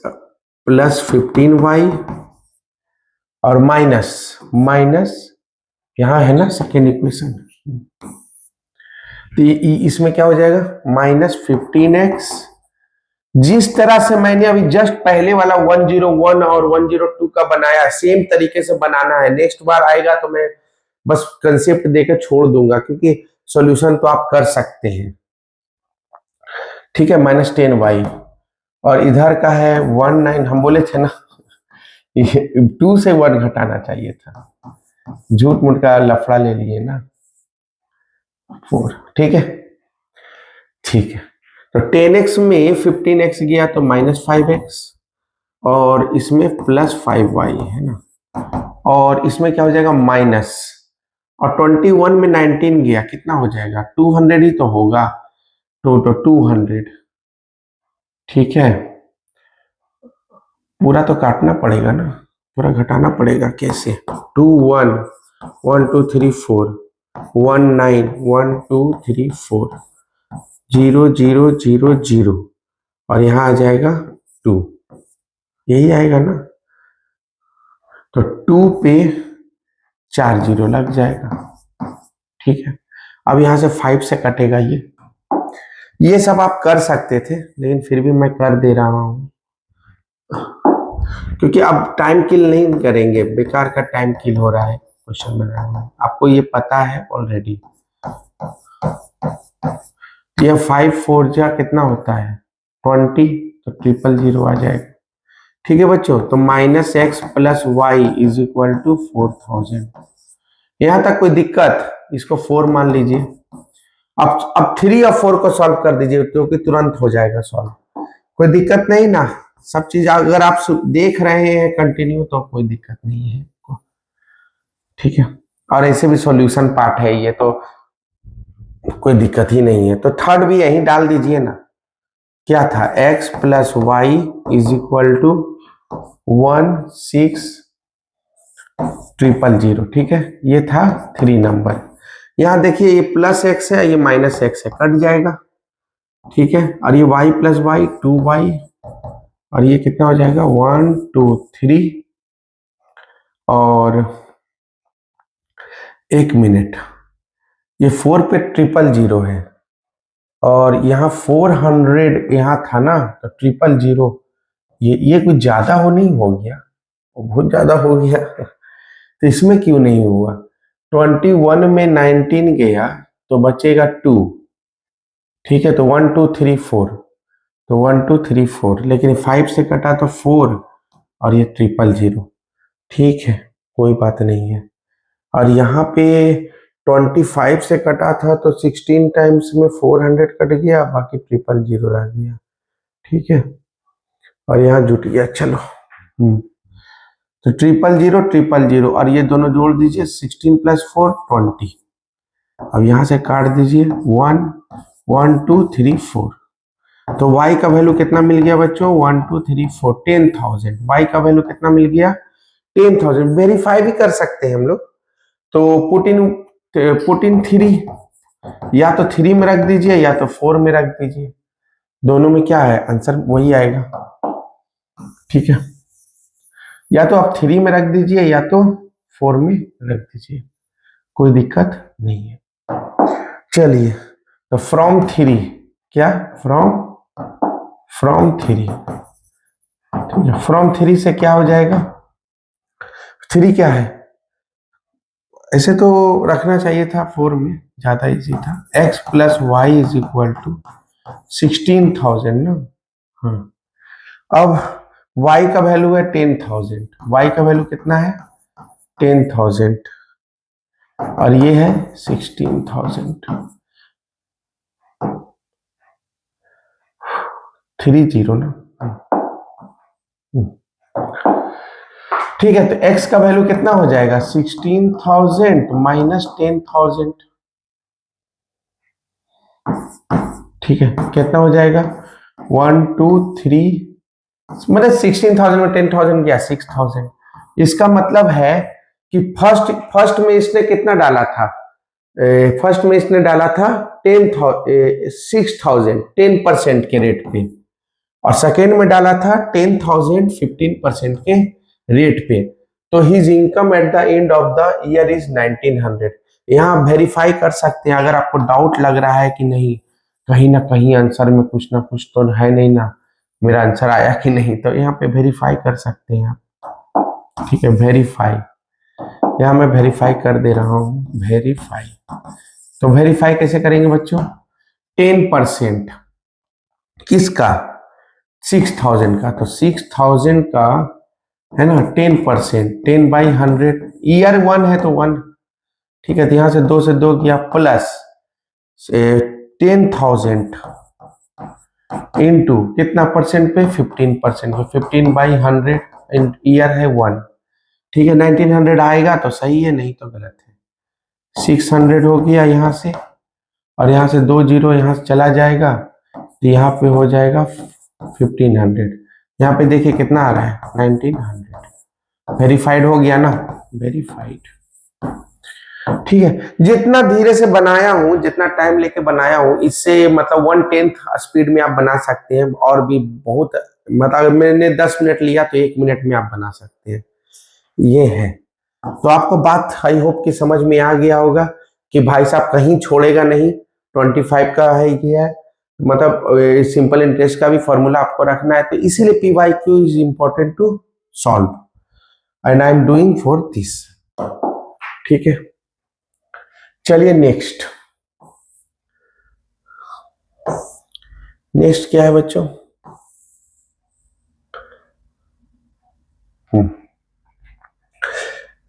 प्लस 15y और माइनस यहां है ना सेकेंड इक्वेशन। तो इसमें क्या हो जाएगा? Minus 15x। जिस तरह से मैंने अभी जस्ट पहले वाला 101 और 102 का बनाया, सेम तरीके से बनाना है। नेक्स्ट बार आएगा तो मैं बस कंसेप्ट देकर छोड़ दूंगा, क्योंकि सॉल्यूशन तो आप कर सकते हैं। ठीक है, माइनस 10y और इधर का है 19। हम बोले थे ना 2 से 1 घटाना चाहिए था, झूठ मूठ का लफड़ा ले लिए ना। 4। ठीक है, ठीक है। तो 10x में 15x गया तो माइनस 5x, और इसमें प्लस 5y है ना। और इसमें क्या हो जाएगा? माइनस, और 21 में 19 गया, कितना हो जाएगा? 200 ही तो होगा। तो 200। ठीक है, पूरा तो काटना पड़ेगा ना, पूरा घटाना पड़ेगा। कैसे? 2 1 1 2 3 4 1 9 1 2 3 4 0 0 0 0, और यहाँ आ जाएगा 2, यही आएगा ना। तो 2 पे 4 0 लग जाएगा। ठीक है, अब यहाँ से 5 से कटेगा। ये सब आप कर सकते थे, लेकिन फिर भी मैं कर दे रहा हूं, क्योंकि अब टाइम किल नहीं करेंगे, बेकार का टाइम किल हो रहा है क्वेश्चन बनाने में, आपको ये पता है ऑलरेडी। ये 5 4 जा कितना होता है? 20, तो 000 आ जाएगा। ठीक है बच्चों, तो minus x plus y is equal to 4000। यहां तक कोई दिक्कत? इसको 4 मान लीजिए, अब 3 और 4 को सॉल्व कर दीजिए क्योंकि तुरंत हो जाएगा सॉल्व, कोई दिक्कत नहीं ना। सब चीज अगर आप देख रहे हैं कंटिन्यू तो कोई दिक्कत नहीं है, ठीक है। और ऐसे भी सॉल्यूशन पार्ट है ये, तो कोई दिक्कत ही नहीं है। तो थर्ड भी यही डाल दीजिए ना, क्या था, x plus y is equal to 16,000, ठीक है। ये था 3 नंबर। यहाँ देखिए ये प्लस एक्स है, ये माइनस एक्स है, कट जाएगा, ठीक है। और ये y प्लस वाई 2y, और ये कितना हो जाएगा 1 2 3, और 1 मिनट, ये 4 पे 000 है, और यहाँ 400 यहाँ था ना, तो 000, ये कुछ ज्यादा हो नहीं हो गया, बहुत ज्यादा हो गया तो इसमें क्यों नहीं हुआ। 21 में 19 गया तो बचेगा 2, ठीक है। तो 1 2 3 4, तो 1 2 3 4, लेकिन 5 से कटा तो 4, और ये 000, ठीक है, कोई बात नहीं है। और यहाँ पे 25 से कटा था तो 16 टाइम्स में 400 कट गया, बाकी 000 रह गया, ठीक है। और यहाँ जुट गया, चलो। तो 000 और ये दोनों जोड़ दीजिए, 16 प्लस 4 20। अब यहाँ से काट दीजिए 1 1 2 3 4, तो y का वैल्यू कितना मिल गया बच्चों, 1 2 3 4 10,000। y का वैल्यू कितना मिल गया 10,000। वेरीफाई भी कर सकते हैं हम लोग, तो पुट इन 3, या तो 3 में रख दीजिए या तो 4 में रख दीजिए, दोनों में क्या है आंसर वही आएगा, ठीक है। या तो आप 3 में रख दीजिए या तो 4 में रख दीजिए, कोई दिक्कत नहीं है। चलिए, तो फ्रॉम 3, क्या फ्रॉम 3, ठीक है। फ्रॉम 3 से क्या हो जाएगा, 3 क्या है, ऐसे तो रखना चाहिए था 4 में, ज्यादा इजी था। x plus y is equal to 16,000 ना, हाँ। अब y का वैल्यू है 10,000, y का वैल्यू कितना है 10,000, और ये है 16,000, 30 ना, ठीक है। तो x का वैल्यू कितना हो जाएगा 16,000 माइनस 10,000, ठीक है। कितना हो जाएगा 1 2 3, मतलब 16,000 में 10,000 गया 6,000। इसका मतलब है कि फर्स्ट में इसने कितना डाला था, फर्स्ट में इसने डाला था 6,000 10% के रेट पे, और सेकेंड में डाला था 10,000 15% के रेट पे। तो his income at the end of the year is 1900। यहाँ वेरीफाई कर सकते हैं, अगर आपको डाउट लग रहा है कि नहीं कहीं ना कहीं आंसर में कुछ ना कुछ तो है नहीं ना, मेरा आंसर आया कि नहीं, तो यहाँ पे वेरीफाई कर सकते हैं आप, ठीक है। वेरीफाई, यहाँ मैं वेरीफाई कर दे रहा हूँ, वेरीफाई। तो वेरीफाई कैसे करेंगे बच्चों, 10% किसका 6,000 का, तो 6,000 का है ना 10%, 10/100, ईयर 1 है तो 1, ठीक है। तो यहाँ से 2 से 2 गया, प्लस 10,000 इंटू कितना परसेंट पे 15% पे, 15/100, ईयर है 1, ठीक है। 1900 आएगा तो सही है, नहीं तो गलत है। 600 हो गया यहाँ से, और यहाँ से 2 जीरो यहाँ से चला जाएगा, तो यहाँ पे हो जाएगा 1500। यहाँ पे देखिए कितना आ रहा है 1900। वेरीफाइड हो गया ना, वेरीफाइड, ठीक है। जितना धीरे से बनाया हूं, जितना टाइम लेके बनाया हूं, इससे मतलब 1/10 स्पीड में आप बना सकते हैं, और भी बहुत, मतलब अगर मैंने 10 मिनट लिया तो 1 मिनट में आप बना सकते हैं, ये है। तो आपको बात आई होप कि समझ में आ गया होगा कि भाई साहब कहीं छोड़ेगा नहीं, 25 का है ये है, मतलब सिंपल इंटरेस्ट का भी फॉर्मूला आपको रखना है, तो इसीलिए PYQ is important to solve and I am doing for this, ठीक है। चलिए नेक्स्ट, नेक्स्ट क्या है बच्चों,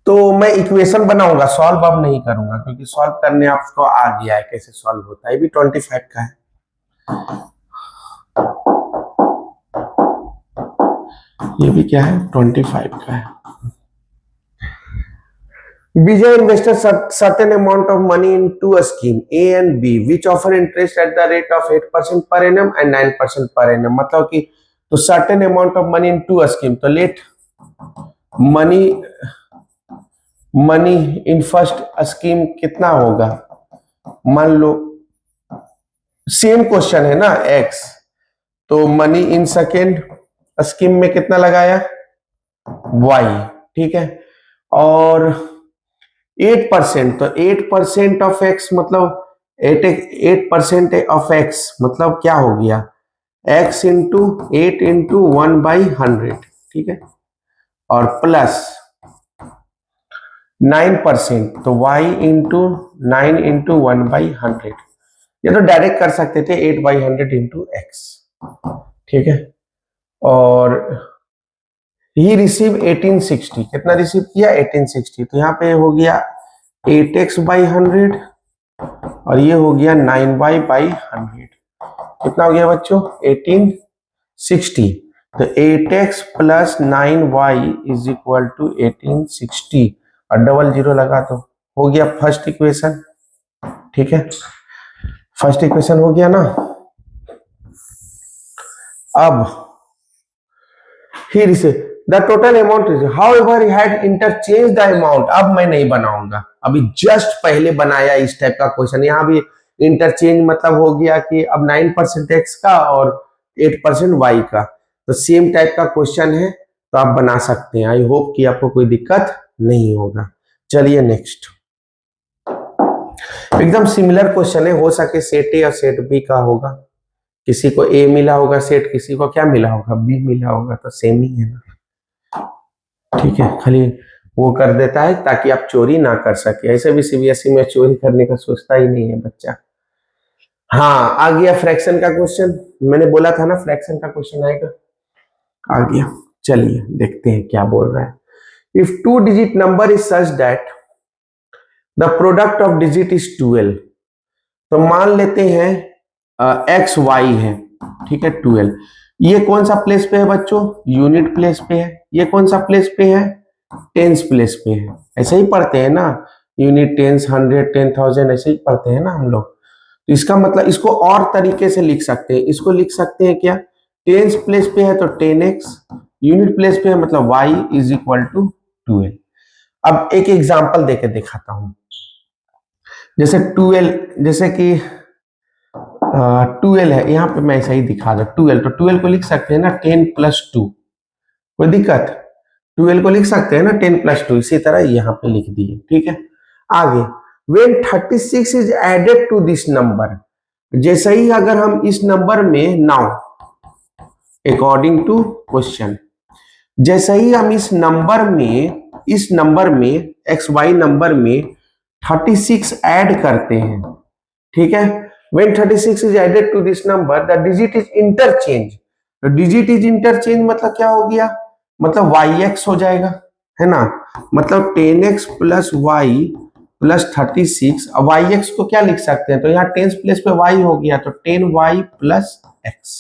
तो मैं इक्वेशन बनाऊंगा, सॉल्व अब नहीं करूंगा क्योंकि सॉल्व करने आपको आ गया है कैसे सॉल्व होता है। ये भी 25 का है, ये भी क्या है 25 का है। Vijay invested certain amount of money into a scheme A and B which offer interest at the rate of 8% per annum and 9% per annum। मतलब कि तो certain amount of money into a scheme, तो let money in first scheme कितना होगा, मान लो same question है ना x, तो मनी इन सेकेंड स्कीम में कितना लगाया y, ठीक है। और 8%, तो 8% ऑफ x मतलब 8% ऑफ x मतलब क्या हो गया x इंटू 8 इंटू 1/100, ठीक है। और प्लस 9%, तो y इंटू 9 इंटू 1/100, ये तो डायरेक्ट कर सकते थे 8/100 इंटू x, ठीक है। और ही रिसीव 1860, कितना रिसीव किया 1860, तो यहाँ पे हो गया 8x/100 और ये हो गया 9y/100, कितना हो गया बच्चों 1860। तो 8x plus 9y is equal to 1860 और डबल जीरो लगा तो हो गया फर्स्ट इक्वेशन, ठीक है। फर्स्ट इक्वेशन हो गया ना। अब he the total amount is however he had interchange the amount. अब मैं नहीं बनाऊंगा, अभी जस्ट पहले बनाया इस टाइप का क्वेश्चन। यहाँ भी इंटरचेंज मतलब हो गया कि अब 9% x का और 8% y का, तो सेम टाइप का क्वेश्चन है तो आप बना सकते हैं। आई होप कि आपको कोई दिक्कत नहीं होगा। चलिए नेक्स्ट, एकदम सिमिलर क्वेश्चन है, हो सके सेट ए और सेट बी का होगा। किसी को ए मिला होगा सेट, किसी को क्या मिला होगा बी मिला होगा, तो सेम ही है ना, ठीक है। खाली वो कर देता है ताकि आप चोरी ना कर सके। ऐसे भी सीबीएसई में चोरी करने का सोचता ही नहीं है बच्चा। हाँ आ गया फ्रैक्शन का क्वेश्चन, मैंने बोला था ना फ्रैक्शन का क्वेश्चन आएगा, आ गया। चलिए देखते हैं क्या बोल रहा है। If 2 digit number is such that the product of digit is 12, तो मान लेते हैं एक्स वाई है, ठीक है 12। ये कौन सा प्लेस पे है बच्चों, यूनिट प्लेस पे है। ये कौन सा प्लेस पे है, टेंस प्लेस पे है। ऐसे ही पढ़ते हैं ना, यूनिट, टेंस, 100, 10,000 ऐसे ही पढ़ते हैं ना हम लोग। तो इसका मतलब इसको और तरीके से लिख सकते हैं। इसको लिख सकते हैं क्या, टेंस प्लेस पे है तो 10x, यूनिट प्लेस पे है मतलब y इज इक्वल टू 12। अब एक एग्जांपल देके दिखाता हूं। जैसे 12, जैसे कि 12 है, यहाँ पे मैं ऐसा ही दिखा दो 12, तो 12 को लिख सकते हैं ना 10 प्लस 2, कोई दिक्कत। 12 को लिख सकते हैं ना 10 प्लस 2, इसी तरह यहाँ पे लिख दिए, ठीक है। आगे when 36 is added to this number, जैसे ही अगर हम इस नंबर में, नाउ अकॉर्डिंग टू क्वेश्चन, जैसे ही हम इस नंबर में एक्स वाई नंबर में 36 ऐड करते हैं, ठीक है। when 36 is added to this number the digit is interchange, तो डिजिट इज इंटरचेंज मतलब क्या हो गया, मतलब yx हो जाएगा, है ना। मतलब 10x प्लस y प्लस 36, अब yx को क्या लिख सकते हैं, तो यहाँ 10 प्लेस पे y हो गया तो 10y प्लस x,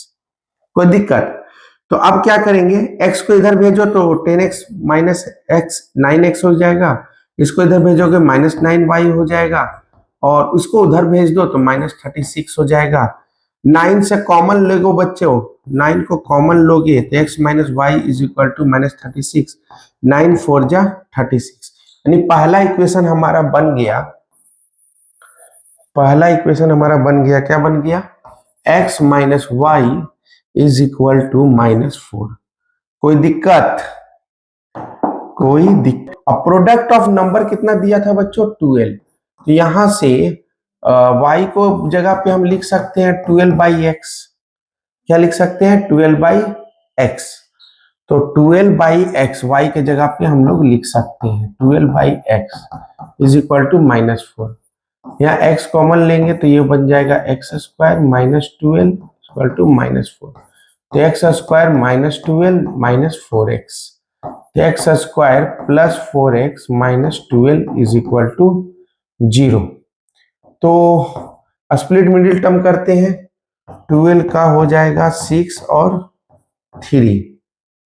कोई दिक्कत। तो अब क्या करेंगे, x को इधर भेजो तो 10x माइनस x 9x हो जाएगा, इसको इधर भेजोगे माइनस 9y हो जाएगा, और उसको उधर भेज दो तो माइनस 36 हो जाएगा। 9 से कॉमन लोगे बच्चों, 9 को कॉमन लोगे तो x minus y is equal to minus 36, 9 4 जा 36, यानी पहला इक्वेशन हमारा बन गया, क्या बन गया, x minus y is equal to -4। कोई दिक्कत, अब प्रोडक्ट ऑफ नंबर कितना दिया था बच्चों 12, तो यहां से y को जगह पे हम लिख सकते हैं 12/x, क्या लिख सकते हैं 12/x, तो 12/x y के जगह पे हम लोग लिख सकते हैं 12/x इज इक्वल टू -4। यहाँ x कॉमन लेंगे तो ये बन जाएगा x square minus 12 equal to -4, तो x square minus 12 minus 4x तो x square plus 4x minus 12 is equal to 0। तो स्प्लिट मिडिल टर्म करते हैं, 12 का हो जाएगा 6 और 3,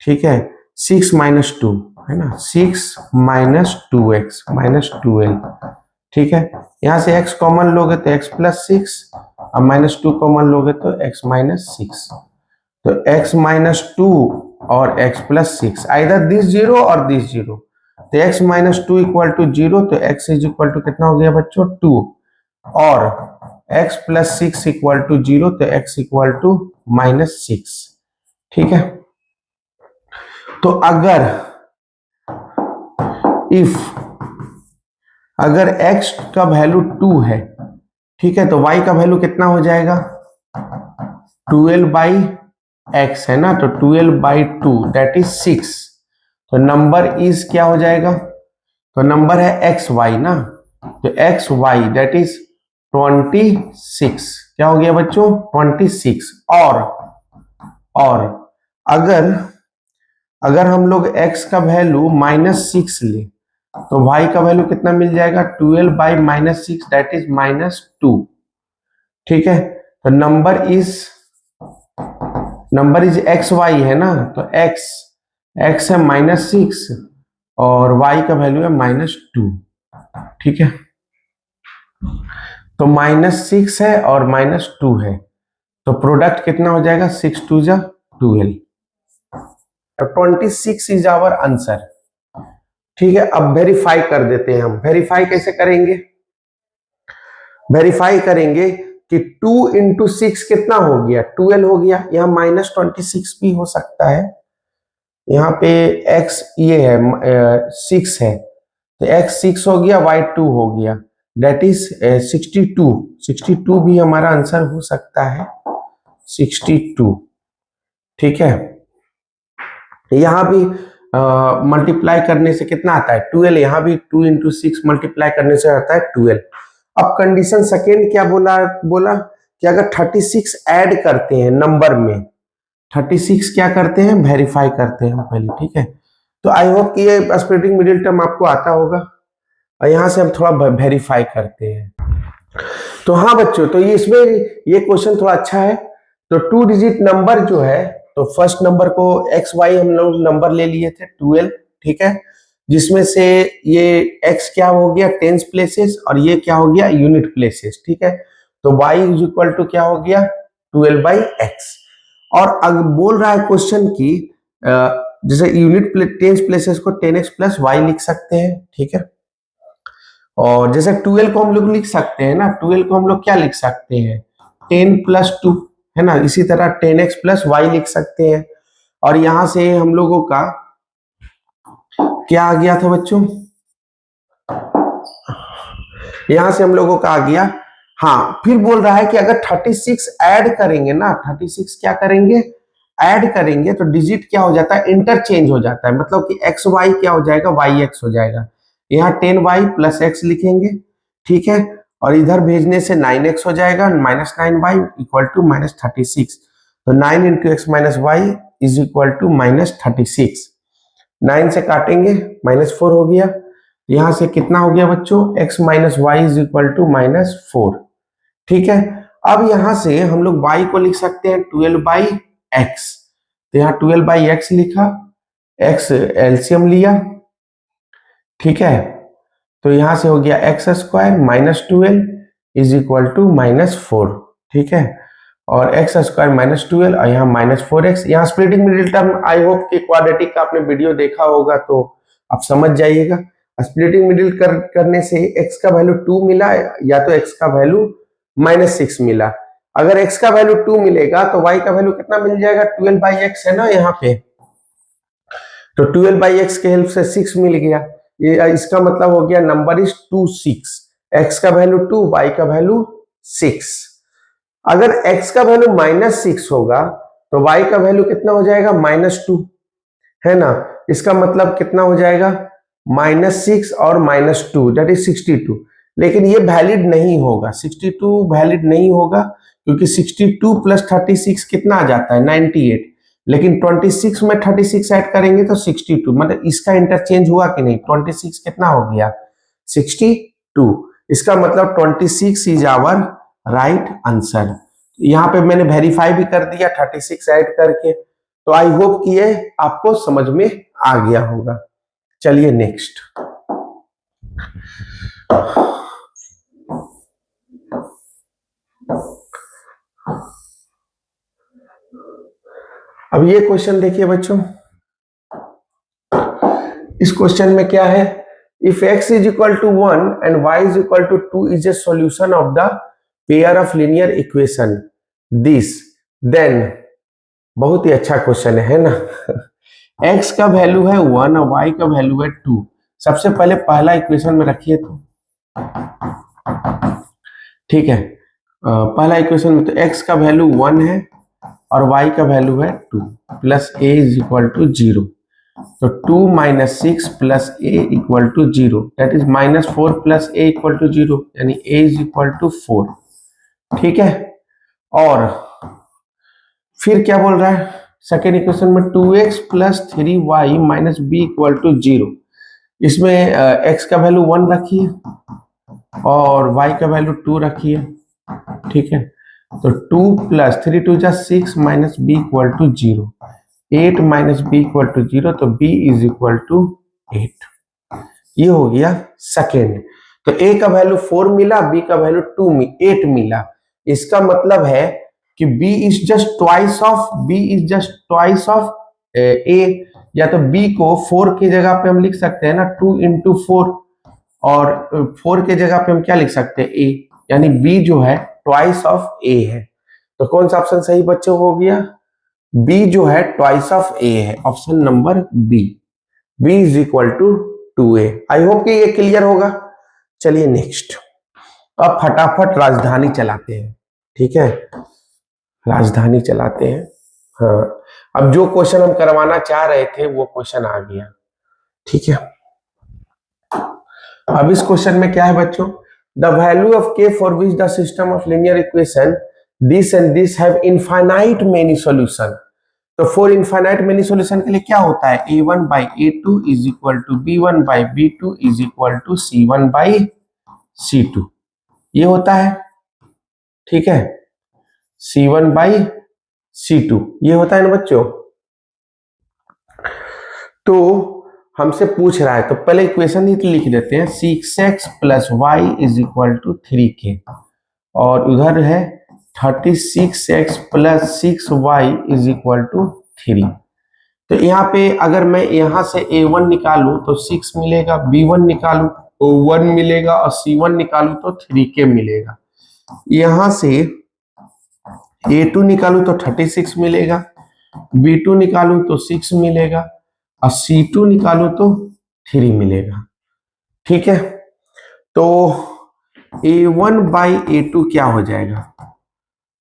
ठीक है, 6 माइनस 2 है ना, 6 माइनस 2x माइनस 12, ठीक है। यहां से x कॉमन लोगे तो x प्लस 6, अब माइनस 2 कॉमन लोगे तो x माइनस 6, तो x माइनस 2 और x प्लस 6, आइदर दिस 0 और दिस 0, तो x माइनस 2 इक्वल टू 0, तो x इज इक्वल टू कितना हो गया बच्चों 2, और x प्लस 6 इक्वल टू 0, तो x इक्वल टू माइनस 6, ठीक है। तो अगर x का वैल्यू 2 है, ठीक है, तो y का वैल्यू कितना हो जाएगा 12 बाई x है ना, तो 12 बाई 2 दैट इज 6, तो नंबर इज क्या हो जाएगा, तो नंबर है एक्स वाई ना, तो एक्स वाई दैट इज 26, क्या हो गया बच्चों 26। और अगर हम लोग x का वैल्यू -6 ले, तो y का वैल्यू कितना मिल जाएगा 12 बाई -6 दैट इज -2, ठीक है। तो नंबर इज एक्स वाई है ना, तो x है -6 और y का वैल्यू है -2, ठीक है। तो -6 है और -2 है, तो प्रोडक्ट कितना हो जाएगा 6 2 जा 12, 26 इज आवर आंसर, ठीक है। अब वेरीफाई कर देते हैं हम, वेरीफाई कैसे करेंगे, वेरीफाई करेंगे कि 2 इंटू 6 कितना हो गया 12 हो गया, यहाँ -26 भी हो सकता है, यहाँ पे x ये है 6 है, तो x 6 हो गया y 2 हो गया, दैट इज 62 भी हमारा आंसर हो सकता है 62, ठीक है। यहाँ भी मल्टीप्लाई करने से कितना आता है 12, यहाँ भी 2 इंटू 6 मल्टीप्लाई करने से आता है 12। अब कंडीशन सेकेंड क्या बोला कि अगर 36 ऐड करते हैं नंबर में, 36 क्या करते हैं वेरीफाई करते हैं पहले, ठीक है। तो आई होप कि ये स्प्लिटिंग मिडिल टर्म आपको आता होगा, और यहाँ से हम थोड़ा वेरीफाई करते हैं। तो हाँ बच्चों, तो ये इसमें ये क्वेश्चन थोड़ा अच्छा है। तो 2 डिजिट नंबर जो है, तो फर्स्ट नंबर को एक्स वाई हम लोग नंबर ले लिए थे 12, ठीक है, जिसमें से ये x क्या हो गया टेंस प्लेसेस और ये क्या हो गया यूनिट प्लेसेस, ठीक है। तो y इज इक्वल टू क्या हो गया 12 बाई एक्स। और अगर बोल रहा है क्वेश्चन की जैसे यूनिट टेंस प्लेसेस को 10x प्लस वाई लिख सकते हैं, ठीक है। और जैसे 12 को हम लोग लिख सकते हैं ना, 12 को हम लोग क्या लिख सकते हैं 10 प्लस 2 है ना, इसी तरह 10x प्लस वाई लिख सकते हैं। और यहां से हम लोगों का क्या आ गया था बच्चों, यहां से हम लोगों का आ गया, हाँ फिर बोल रहा है कि अगर 36 ऐड करेंगे ना, 36 क्या करेंगे ऐड करेंगे, तो डिजिट क्या हो जाता है इंटरचेंज हो जाता है, मतलब कि एक्स वाई क्या हो जाएगा वाई एक्स हो जाएगा, यहाँ 10y प्लस एक्स लिखेंगे, ठीक है, और इधर भेजने से 9x हो जाएगा -9y इक्वल टू -36, तो 9 into x minus y is equal to -36, 9 से काटेंगे -4 हो गया, यहां से कितना हो गया बच्चों x minus y is equal to -4, ठीक है। अब यहां से हम लोग y को लिख सकते हैं 12 बाई एक्स, तो यहाँ 12 बाई एक्स लिखा, x एलसीएम लिया, ठीक है, तो यहां से हो गया x square -12 is equal to -4, ठीक है, और एक्स स्क्वायर -12 और यहाँ -4x, यहाँ स्प्लिटिंग मिडिल टर्म आई होप कि क्वाड्रेटिक का आपने वीडियो देखा होगा तो आप समझ जाइएगा। स्प्लिटिंग मिडिल करने से x का वैल्यू 2 मिला या तो x का वैल्यू -6 मिला, अगर x का वैल्यू 2 मिलेगा तो y का वैल्यू कितना मिल जाएगा 12 बाई एक्स है ना यहाँ पे, तो 12 बाई एक्स के हेल्प से 6 मिल गया, ये इसका मतलब हो गया नंबर इज 26, x का वैल्यू 2 y का वैल्यू 6। अगर x का वैल्यू -6 होगा तो y का वैल्यू कितना हो जाएगा -2 है ना, इसका मतलब कितना हो जाएगा -6 और -2 दैट इज 62, लेकिन ये वैलिड नहीं होगा, 62 वैलिड नहीं होगा क्योंकि 62 प्लस 36 कितना आ जाता है 98, लेकिन 26 में 36 ऐड करेंगे तो 62, मतलब इसका इंटरचेंज हुआ कि नहीं, 26 कितना हो गया 62, इसका मतलब 26 इज आवर राइट आंसर। यहाँ पे मैंने वेरीफाई भी कर दिया 36 ऐड करके, तो आई होप कि ये आपको समझ में आ गया होगा। चलिए नेक्स्ट, अब ये क्वेश्चन देखिए बच्चों, इस क्वेश्चन में क्या है, if x is equal to 1 and y is equal to 2 is a solution of the pair of linear equation this, then, बहुत ही अच्छा क्वेश्चन है ना। x का वैल्यू है 1 और y का वैल्यू है 2। सबसे पहले पहला इक्वेशन में रखिए तो, ठीक है, पहला इक्वेशन में तो x का वैल्यू 1 है और y का वैल्यू है 2 plus a is equal to 0, तो 2 minus 6 plus a equal to 0, that is minus 4 plus a equal to 0, यानी a इज इक्वल टू 4, ठीक है। और फिर क्या बोल रहा है सेकेंड इक्वेशन में, 2x plus 3y minus b equal to 0, इसमें x का वैल्यू 1 रखिए और y का वैल्यू 2 रखिए, ठीक है। तो 2 प्लस 3 2 जा 6 minus b equal to 0, 8 minus b equal to 0, तो b इज इक्वल टू 8। ये हो गया सेकेंड। तो a का वैल्यू 4 मिला, b का वैल्यू 8 मिला, इसका मतलब है कि b is just twice of a, या तो b को 4 की जगह पे हम लिख सकते हैं ना 2 इंटू 4, और 4 के जगह पे हम क्या लिख सकते हैं a, यानी b जो है ट्वाइस ऑफ a है। तो कौन सा ऑप्शन सही बच्चों हो गया, b जो है ट्वाइस ऑफ a है, option number b, b is equal to 2a। I hope कि ये क्लियर होगा। चलिए नेक्स्ट, अब फटाफट राजधानी चलाते हैं, ठीक है, राजधानी चलाते हैं। हाँ, अब जो क्वेश्चन हम करवाना चाह रहे थे वो क्वेश्चन आ गया, ठीक है। अब इस क्वेश्चन में क्या है बच्चों, the value of k for which the system of linear equation this and this have infinite many solution. तो फॉर इनफाइनाइट मेनी सॉल्यूशन के लिए क्या होता है, a1 by a2 is equal to b1 by b2 is equal to c1 by c2, ये होता है, ठीक है, c1 बाई c2 ये होता है ना बच्चों। तो हमसे पूछ रहा है तो पहले इक्वेशन ही लिख देते हैं, 6x plus y is equal to 3k, और उधर है 36x plus 6y is equal to 3। तो यहाँ पे अगर मैं यहाँ से a1 निकालूं तो 6 मिलेगा, b1 निकालूं तो 1 मिलेगा, और c1 निकालूं तो 3k मिलेगा। यहाँ से a2 निकालूं तो 36 मिलेगा, b2 निकालूं तो 6 मिलेगा, और c2 निकालूं तो 3 मिलेगा, ठीक है। तो a1 बाई a2 क्या हो जाएगा,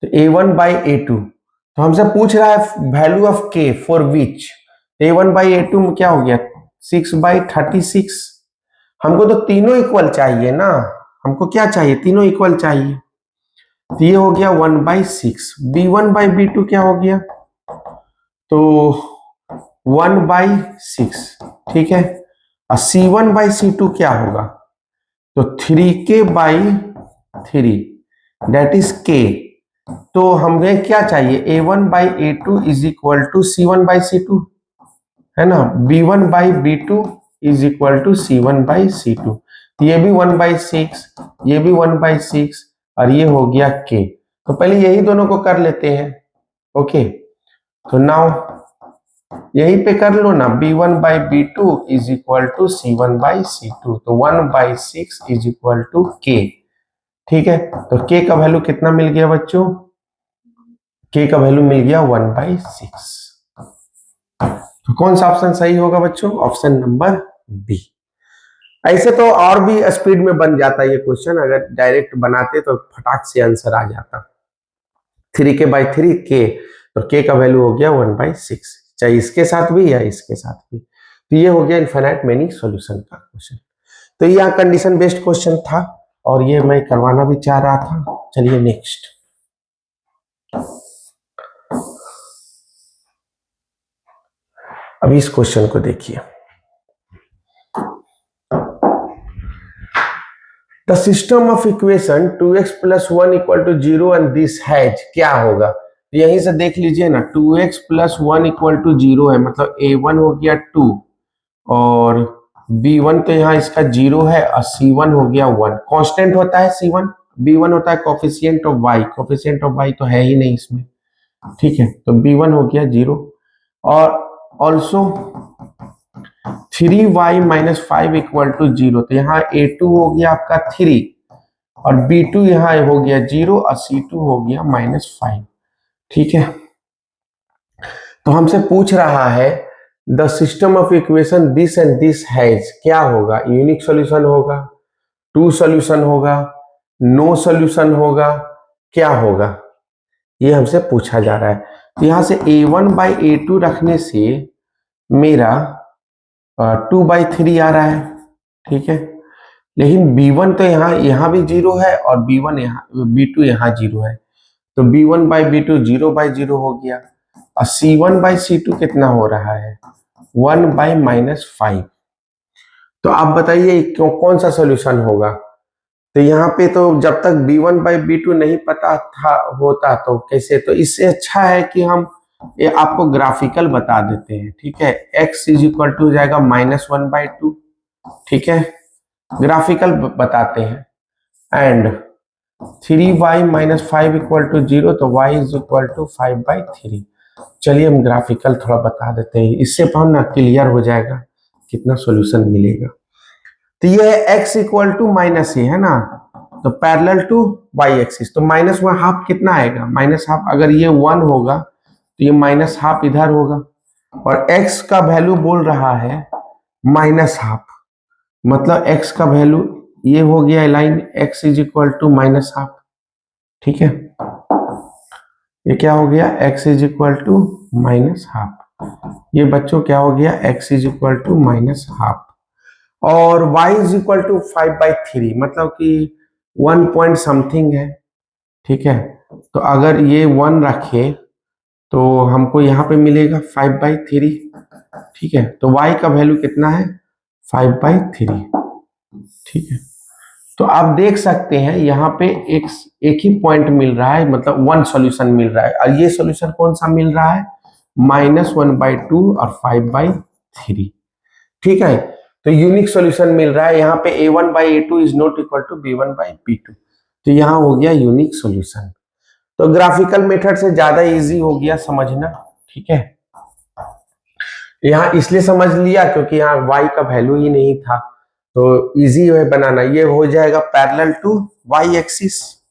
तो a1 बाई a2, तो हमसे पूछ रहा है value of k for which, a1 by a2 में क्या हो गया 6 बाई 36, हमको तो तीनों इक्वल चाहिए ना, हमको क्या चाहिए, तीनों इक्वल चाहिए, तो ये हो गया 1 बाई 6, b1 बाई b2 क्या हो गया, तो 1 बाई 6, ठीक है, और c1 बाई c2 क्या होगा, तो 3k by 3, that is k। तो हमें क्या चाहिए, a1 by a2 is equal to c1 by c2, है ना, b1 by b2 is equal to c1 by c2, ये भी 1 बाई 6, ये भी 1 बाई 6, और ये हो गया k। तो पहले यही दोनों को कर लेते हैं, ओके। तो नाउ यही पे कर लो ना, b1 by b2 is equal to c1 by c2, तो 1 by 6 is equal to k, ठीक है। तो k का वैल्यू कितना मिल गया बच्चों, k का वैल्यू मिल गया 1 बाई 6। तो कौन सा ऑप्शन सही होगा बच्चों, ऑप्शन नंबर बी। ऐसे तो और भी स्पीड में बन जाता है ये क्वेश्चन, अगर डायरेक्ट बनाते तो फटाक से आंसर आ जाता, 3k बाई 3k, तो k का वैल्यू हो गया 1 बाई 6, चाहे इसके साथ भी या इसके साथ भी। तो ये हो गया इनफाइनाइट मेनी सॉल्यूशन का क्वेश्चन। तो यहाँ कंडीशन बेस्ड क्वेश्चन था और ये मैं करवाना भी चाह रहा था। चलिए नेक्स्ट, अभी इस क्वेश्चन को देखिए, the system of equation 2x + 1 = 0 and this has, क्या होगा? यहीं से देख लीजिए ना, 2x + 1 = 0 है, मतलब a1 हो गया 2 और b1 तो यहाँ इसका 0 है और c1 हो गया 1। कांस्टेंट होता है c1, b1 होता है coefficient of y, coefficient of y तो है ही नहीं इसमें, ठीक है, तो b1 हो गया 0 और ऑल्सो 3y - 5 = 0, तो यहाँ a2 हो गया आपका 3 और b2 यहाँ हो गया 0 और c2 हो गया -5, ठीक है। तो हमसे पूछ रहा है the system of equation this and this has, क्या होगा? यूनिक सॉल्यूशन होगा, टू सॉल्यूशन होगा, नो सॉल्यूशन होगा, क्या होगा? ये हमसे पूछा जा रहा है। तो यहां से a1/a2 रखने से मेरा 2/3 आ रहा है, ठीक है, लेकिन b1 तो यहाँ भी 0 है और b2 यहाँ 0 है, तो b1/b2 0/0 हो गया और c1/c2 कितना हो रहा है? 1/-5। तो आप बताइए कौन सा सॉल्यूशन होगा? तो यहाँ पे तो जब तक b1/b2 नहीं पता था होता तो कैसे, तो इससे अच्छा है कि हम ये आपको ग्राफिकल बता देते हैं, ठीक है। x = हो जाएगा -1/2, ठीक है, ग्राफिकल बताते हैं, एंड 3y - 5 = 0, तो y = 5/3। चलिए हम ग्राफिकल थोड़ा बता देते हैं, इससे हम ना क्लियर हो जाएगा कितना सॉल्यूशन मिलेगा। तो ये x = -a है ना, तो पैरेलल टू y एक्सिस, तो -1/2 कितना आएगा? -1/2, अगर ये 1 होगा तो ये -1/2 इधर होगा और x का वैल्यू बोल रहा है -1/2, मतलब x का वैल्यू ये हो गया लाइन x = -1/2, ठीक है, ये क्या हो गया? x = -1/2, ये बच्चों क्या हो गया? x = -1/2 और y = 5/3, मतलब कि 1 पॉइंट समथिंग है, ठीक है। तो अगर ये 1 रखे तो हमको यहाँ पे मिलेगा 5/3, ठीक है, तो y का वैल्यू कितना है? 5/3, ठीक है। तो आप देख सकते हैं यहाँ पे एक ही पॉइंट मिल रहा है, मतलब 1 सॉल्यूशन मिल रहा है, और ये सॉल्यूशन कौन सा मिल रहा है? -1/2 और 5/3, ठीक है। तो यूनिक सॉल्यूशन मिल रहा है यहाँ पे, a1/a2 is not equal to b1/b2, तो यहाँ हो गया यूनिक सॉल्यूशन। तो ग्राफिकल मेथड से ज्यादा इजी हो गया समझना, ठीक है। यहाँ इसलिए समझ लिया क्योंकि यहाँ y का वैल्यू ही नहीं था, तो इजी है बनाना। ये हो जाएगा parallel to y axis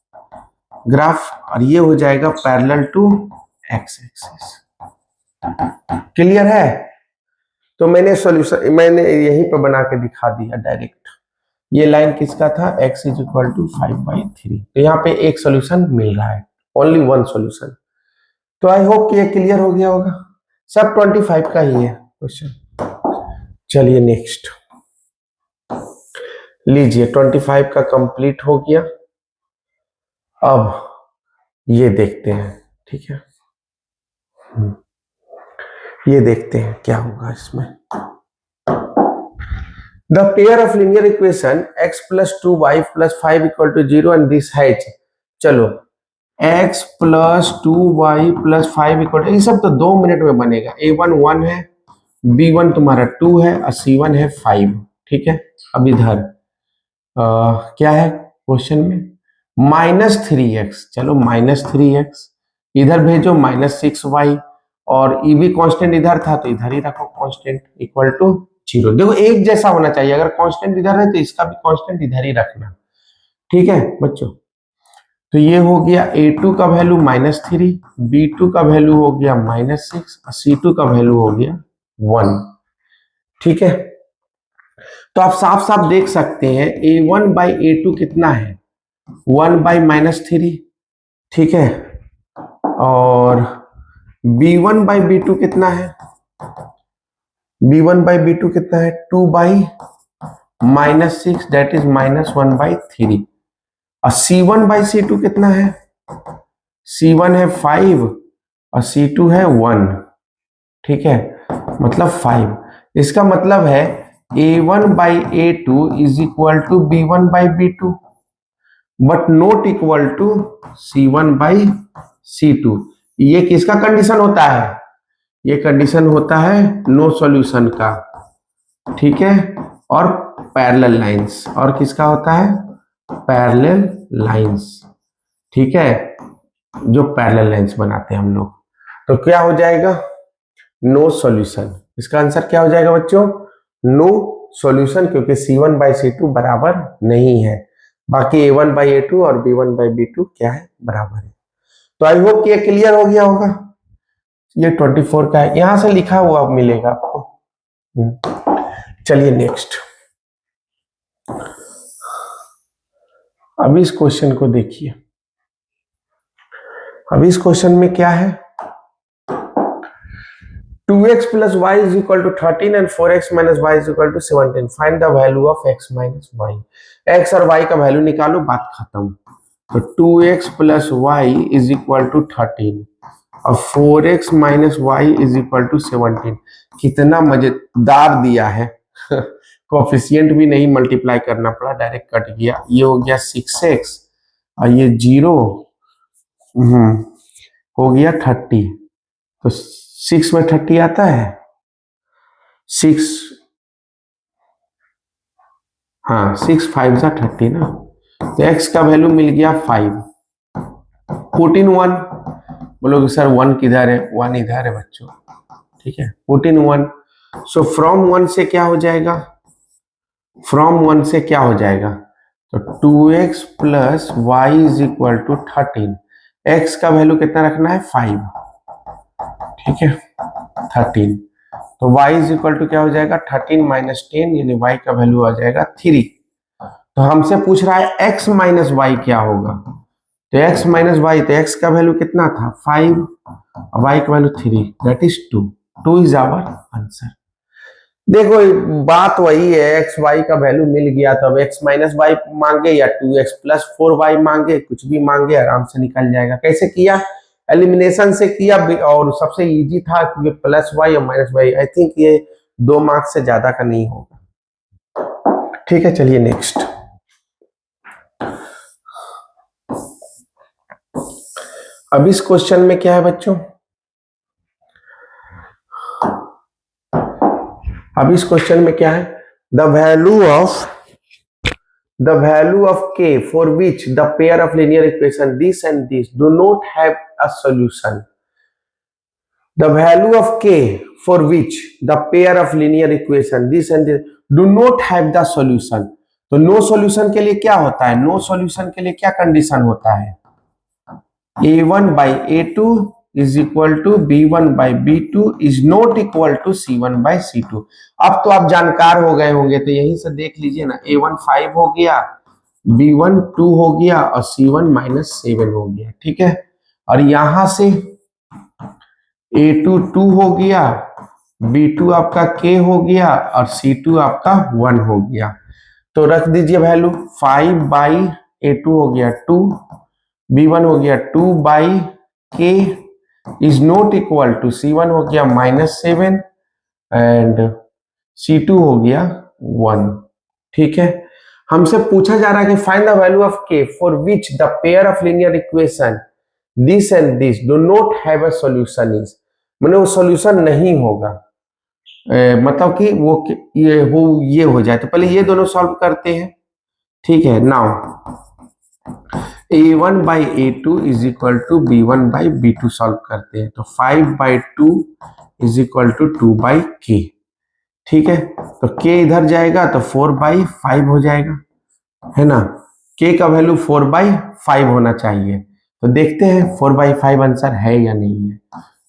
graph और ये हो जाएगा parallel to x axis. Clear है? तो मैंने सॉल्यूशन यहीं पर बना के दिखा दिया डायरेक्ट। ये लाइन किसका था? x = 5/3, तो यहाँ पे एक सॉल्यूशन मिल रहा है, ओनली 1 सॉल्यूशन। तो आई होप कि ये क्लियर हो गया होगा, सब 25 का ही है क्वेश्चन। चलिए नेक्स्ट लीजिए, 25 का कंप्लीट हो गया। अब ये देखते हैं, ठीक है, ये देखते हैं क्या होगा इसमें। The pair of linear equation x + 2y + 5 = 0 and this has, चलो x + 2y + 5 = ये सब तो 2 मिनट में बनेगा। a1 1 है, b1 तुम्हारा 2 है और c1 है 5, ठीक है। अब इधर क्या है क्वेश्चन में? -3x, चलो -3x इधर भेजो, -6y और ये भी कांस्टेंट इधर था तो इधर ही रखो कांस्टेंट इक्वल टू 0। देखो एक जैसा होना चाहिए, अगर कांस्टेंट इधर है तो इसका भी कांस्टेंट इधर ही रखना, ठीक है बच्चों। तो ये हो गया a2 का वैल्यू -3, b2 का वैल्यू हो गया -6 और c2 का वैल्यू हो गया 1, ठीक है। तो आप साफ साफ देख सकते हैं a1/a2 कितना है? 1/-3, ठीक है, और b1/b2 कितना है? b1/b2 कितना है? 2/-6, दैट इज -1/3 और c1/c2 कितना है? c1 है 5 और c2 है 1, ठीक है। मतलब 5। इसका मतलब है A1 by A2 is equal to B1 by B2 but not equal to C1 by C2। ये किसका कंडीशन होता है? ये कंडीशन होता है नो सॉल्यूशन का, ठीक है, और पैरेलल लाइंस। और किसका होता है? पैरेलल लाइंस, ठीक है, जो पैरेलल लाइंस बनाते हैं हम लोग। तो क्या हो जाएगा? No solution. इसका आंसर क्या हो जाएगा बच्चों? नो सॉल्यूशन, क्योंकि C1 बाई C2 बराबर नहीं है। बाकी A1 बाई A2 और B1 बाई B2 क्या है? बराबर है। तो आई होप कि ये क्लियर हो गया होगा। ये 24 का है, यहां से लिखा हुआ मिलेगा आपको। चलिए नेक्स्ट, अभी इस क्वेश्चन को देखिए। अभी इस क्वेश्चन में क्या है? 2x plus y is equal to 13 and 4x minus y is equal to 17. Find the value of x minus y. x और y का वैल्यू निकालो, बात खत्म। तो 2x plus y is equal to 13 और 4x minus y is equal to 17। कितना मजेदार दिया है। कोफिशिएंट भी नहीं मल्टीप्लाई करना पड़ा, डायरेक्ट कट गया। ये हो गया 6x और ये 0 हो गया 30। तो 6 में 30 आता है, 6, हाँ 6 5 जा 30 ना। तो x का वैल्यू मिल गया 5। 14 1, बोलोगे सर 1 किधर है? 1 इधर है बच्चों, ठीक है। 14 1, सो फ्रॉम 1 से क्या हो जाएगा? फ्रॉम 1 से क्या हो जाएगा? तो 2x plus y is equal to 13। x का वैल्यू कितना रखना है? 5, ठीक है, 13। तो y इज इक्वल टू क्या हो जाएगा? 13 माइनस 10, यानी y का वैल्यू आ जाएगा 3। तो हमसे पूछ रहा है x माइनस वाई क्या होगा। तो x माइनस वाई, तो x का वैल्यू कितना था? 5, y का value 3, that is 2। 2 is our answer. देखो बात वही है, x y का वैल्यू मिल गया, तो अब x माइनस वाई मांगे या 2x प्लस 4y मांगे, कुछ भी मांगे, आराम से निकल जाएगा। कैसे किया? एलिमिनेशन से किया, और सबसे इजी था क्योंकि प्लस वाई और माइनस वाई। आई थिंक ये 2 मार्क्स से ज्यादा का नहीं होगा, ठीक है। चलिए नेक्स्ट, अब इस क्वेश्चन में क्या है बच्चों? अब इस क्वेश्चन में क्या है? The value of k for which the pair of linear equation this and this do not have a solution. The value of k for which the pair of linear equation this and this do not have the solution. तो no solution के लिए क्या होता है? No solution के लिए क्या condition होता है? A1 by A2 is equal to B1 by B2 is not equal to C1 by C2। अब तो आप जानकार हो गए होंगे, तो यहीं से देख लीजिए ना। A1 5 हो गया, B1 2 हो गया और C1 माइनस 7 हो गया, ठीक है। और यहां से A2 2 हो गया, B2 आपका K हो गया और C2 आपका 1 हो गया। तो रख दीजिए वैल्यू। 5 बाई A2 हो गया 2, B1 हो गया 2 by K is not equal to C1 हो गया -7 एंड C2 हो गया 1, ठीक है। हमसे पूछा जा रहा है कि find the value of K for which the pair of linear equation this and this do not have a solution is, मतलब वो सॉल्यूशन नहीं होगा। मतलब कि वो ये हो जाए। तो पहले ये दोनों सॉल्व करते हैं, ठीक है। Now A1 by A2 is equal to B1 by B2 solve करते हैं। तो 5 by 2 is equal to 2 by K, ठीक है। तो K इधर जाएगा तो 4 बाई 5 हो जाएगा, है ना। K का वैल्यू 4 बाई 5 होना चाहिए। तो देखते हैं 4 बाई 5 आंसर है या नहीं है।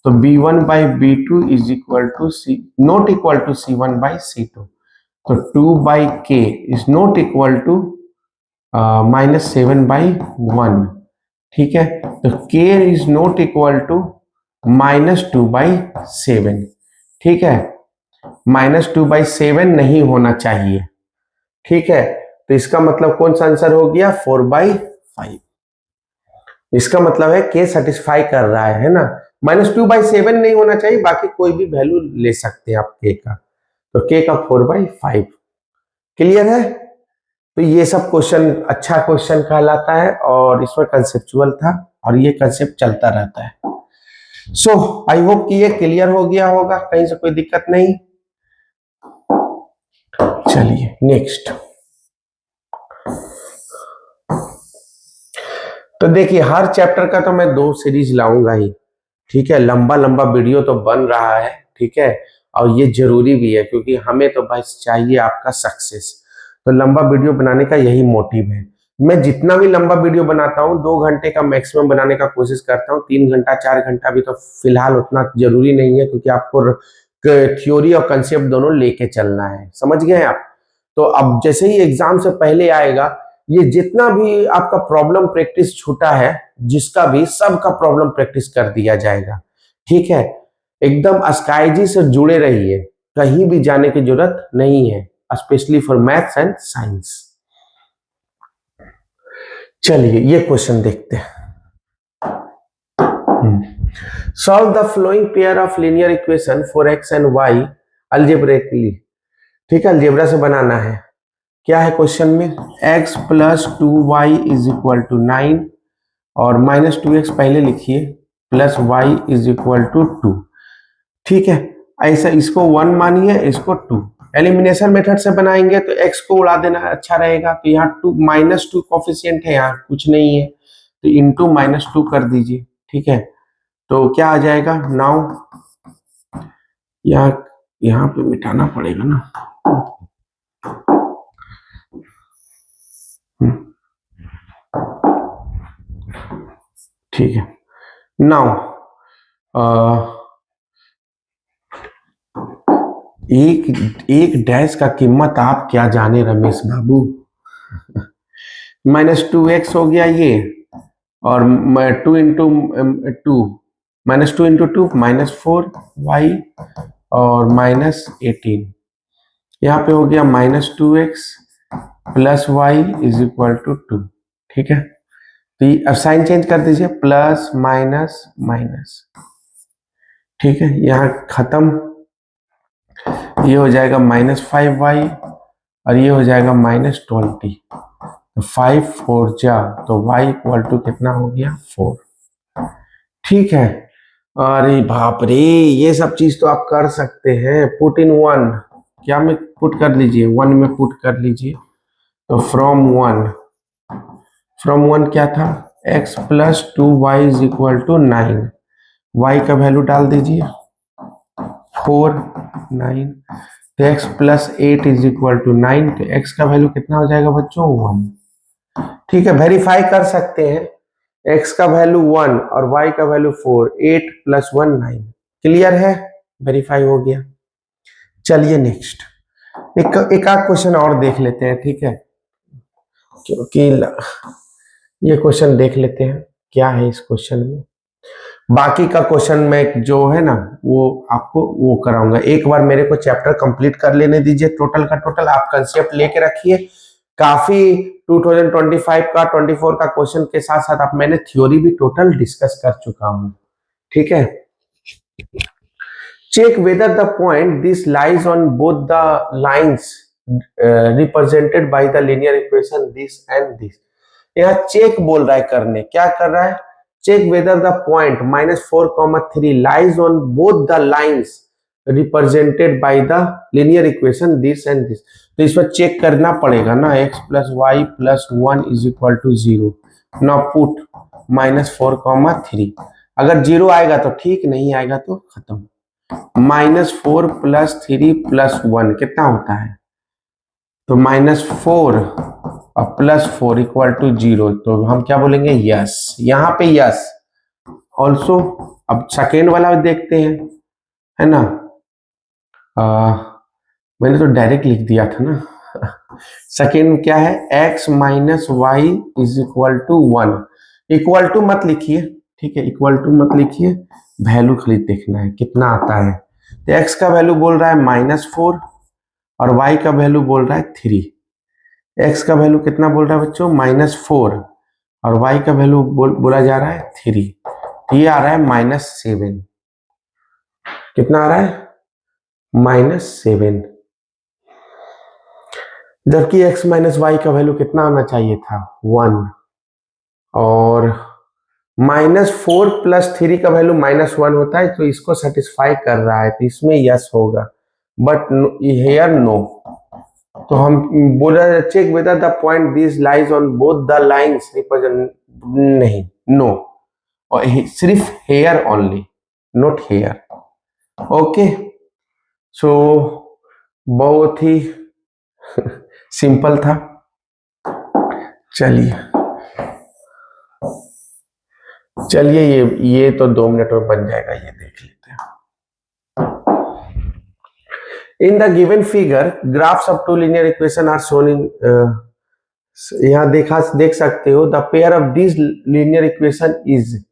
तो B1 by B2 is equal to not equal to C1 by C2। तो 2 by K is not equal to -7 by 1, ठीक है। तो K is not equal to -2 by 7, ठीक है। -2 बाई 7 नहीं होना चाहिए, ठीक है। तो इसका मतलब कौन सा आंसर हो गया? 4 बाई 5। इसका मतलब है K सेटिस्फाई कर रहा है ना। -2/7 नहीं होना चाहिए, बाकी कोई भी वैल्यू ले सकते हैं आप k का, तो k का 4/5। क्लियर है? तो ये सब क्वेश्चन अच्छा क्वेश्चन कहलाता है और इसमें कंसेप्चुअल था और ये कंसेप्ट चलता रहता है। सो आई होप कि ये क्लियर हो गया होगा, कहीं से कोई दिक्कत नहीं। चलिए नेक्स्ट। तो देखिए हर चैप्टर का तो मैं 2 सीरीज लाऊंगा ही, ठीक है। लंबा लंबा वीडियो तो बन रहा है, ठीक है, और ये जरूरी भी है क्योंकि हमें तो बस चाहिए आपका सक्सेस। तो लंबा वीडियो बनाने का यही मोटिव है। मैं जितना भी लंबा वीडियो बनाता हूँ 2 घंटे का मैक्सिमम बनाने का कोशिश करता हूँ। 3 घंटा 4 घंटा भी तो फिलहाल उतना जरूरी नहीं है, क्योंकि आपको थ्योरी और कंसेप्ट दोनों लेके चलना है, समझ गए आप। तो अब जैसे ही एग्जाम से पहले आएगा, ये जितना भी आपका प्रॉब्लम प्रैक्टिस छूटा है, जिसका भी सबका प्रॉब्लम प्रैक्टिस कर दिया जाएगा, ठीक है। एकदम स्काईजी से जुड़े रहिए, कहीं भी जाने की जरूरत नहीं है, specially for maths and science. चलिए ये क्वेश्चन देखते हैं। Solve the following pair of linear equation for x and y अल्जेब्रेकली, ठीक है, अलजेब्रा से बनाना है। क्या है क्वेश्चन में? x plus 2y is equal to 9 और -2x पहले लिखिए plus y is equal to 2, ठीक है। ऐसा इसको 1 मानिए, इसको 2। एलिमिनेशन मेथड से बनाएंगे तो x को उड़ा देना अच्छा रहेगा, तो यहाँ -2 कोफिशिएंट है, यहाँ कुछ नहीं है, तो इंटू -2 कर दीजिए, ठीक है। तो क्या आ जाएगा? नाउ यहाँ पे मिटाना पड़ेगा ना, ठीक है। नाउ एक डैश का कीमत आप क्या जाने रमेश बाबू। -2x हो गया ये, और 2 इंटू 2 -2 इंटू 2 -4y और -18, यहाँ पे हो गया -2x plus y is equal to 2, ठीक है। तो अब साइन चेंज कर दीजिए, प्लस माइनस माइनस, ठीक है। यहाँ खत्म, ये हो जाएगा -5y और ये हो जाएगा -20, तो 5 4 जा, तो y इक्वल टू कितना हो गया? 4, ठीक है। अरे बाप रे, ये सब चीज तो आप कर सकते हैं। पुट इन 1, क्या में पुट कर लीजिए? 1 में पुट कर लीजिए, तो फ्रॉम 1 क्या था? x plus 2y is equal to 9, y का वैल्यू डाल दीजिए 4 9, तो x plus 8 is equal to 9, तो x का वैल्यू कितना हो जाएगा बच्चों? 1, ठीक है। वेरीफाई कर सकते हैं, x का वैल्यू 1 और y का वैल्यू 4, 8 प्लस 1 9, क्लियर है, वेरीफाई हो गया। चलिए नेक्स्ट एक आध क्वेश्चन और देख लेते हैं, ठीक है, क्योंकि ये क्वेश्चन देख लेते हैं क्या है इस क्वेश्चन में। बाकी का क्वेश्चन में जो है ना वो आपको वो कराऊंगा। एक बार मेरे को चैप्टर कंप्लीट कर लेने दीजिए, टोटल का टोटल आप कंसेप्ट लेके रखिए। काफी 2025 का 24 का क्वेश्चन के साथ साथ आप मैंने थ्योरी भी टोटल डिस्कस कर चुका हूं, ठीक है। Check whether the point this lies on both the lines represented by the linear equation this and this. यहाँ चेक बोल रहा है करने, क्या कर रहा है? Check whether the point -4, 3 lies on both the lines represented by the linear equation this and this. तो इसमें चेक करना पड़ेगा ना, x plus y plus 1 is equal to 0। Now put -4, 3, अगर 0 आएगा तो ठीक, नहीं आएगा तो खत्म। -4 प्लस 3 प्लस 1 कितना होता है? तो -4 और +4 इक्वल टू 0, तो हम क्या बोलेंगे? यस, यहाँ पे यस ऑल्सो। अब सेकेंड वाला देखते हैं, है ना। मैंने तो डायरेक्ट लिख दिया था ना। सेकेंड क्या है? x minus y is equal to 1। Equal to मत लिखिए, ठीक है, इक्वल टू मत लिखिए, वैल्यू खाली देखना है कितना आता है। तो x का वैल्यू बोल रहा है -4 और y का वैल्यू बोल रहा है 3। x का वैल्यू कितना बोल रहा है बच्चों? -4 और y का वैल्यू बोला जा रहा है 3। तो ये आ रहा है -7। कितना आ रहा है? -7। जबकि x माइनस वाई का वैल्यू कितना आना चाहिए था? 1। और -4 + 3 का वैल्यू -1 होता है, तो इसको सेटिस्फाई कर रहा है, तो इसमें यस होगा, बट हियर नो। तो हम बोला check whether the point this lies on both the lines represent, नहीं, नो, और सिर्फ here only, not here. Okay, so बहुत ही सिंपल था। चलिए चलिए, ये तो 2 मिनट में बन जाएगा, ये देख लेते हैं। In the given figure graphs of 2 linear equation are shown in, यहां देख सकते हो, the pair of this linear equation is,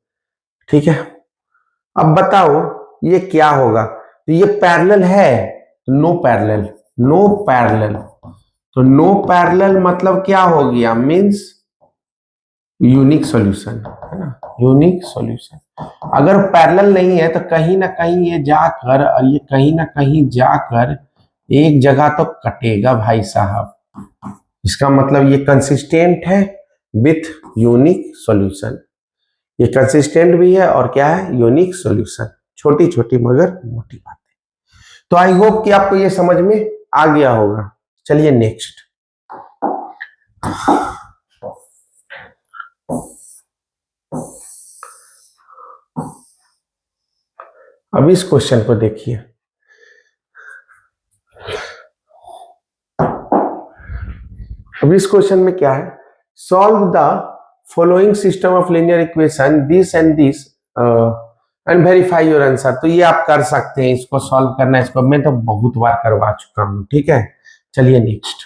ठीक है। अब बताओ ये क्या होगा? तो ये पैरेलल है, नो पैरेलल, नो पैरेलल, तो नो पैरेलल मतलब क्या हो गया? मींस यूनिक सॉल्यूशन, है ना, यूनिक सॉल्यूशन। अगर पैरेलल नहीं है तो कहीं ना कहीं ये जाकर, और ये कहीं ना कहीं जाकर एक जगह तो कटेगा भाई साहब। इसका मतलब ये कंसिस्टेंट है विथ यूनिक सॉल्यूशन। ये कंसिस्टेंट भी है और क्या है? Unique solution. छोटी छोटी मगर मोटी बातें। तो आई होप कि आपको ये समझ में आ गया होगा। चलिए नेक्स्ट। अब इस क्वेश्चन को देखिए। अब इस क्वेश्चन में क्या है? Solve the following system of linear equation this and this and verify your answer. तो ये आप कर सकते हैं, इसको सॉल्व करना, इसको मैं तो बहुत बार करवा चुका हूं, ठीक है। चलिए नेक्स्ट।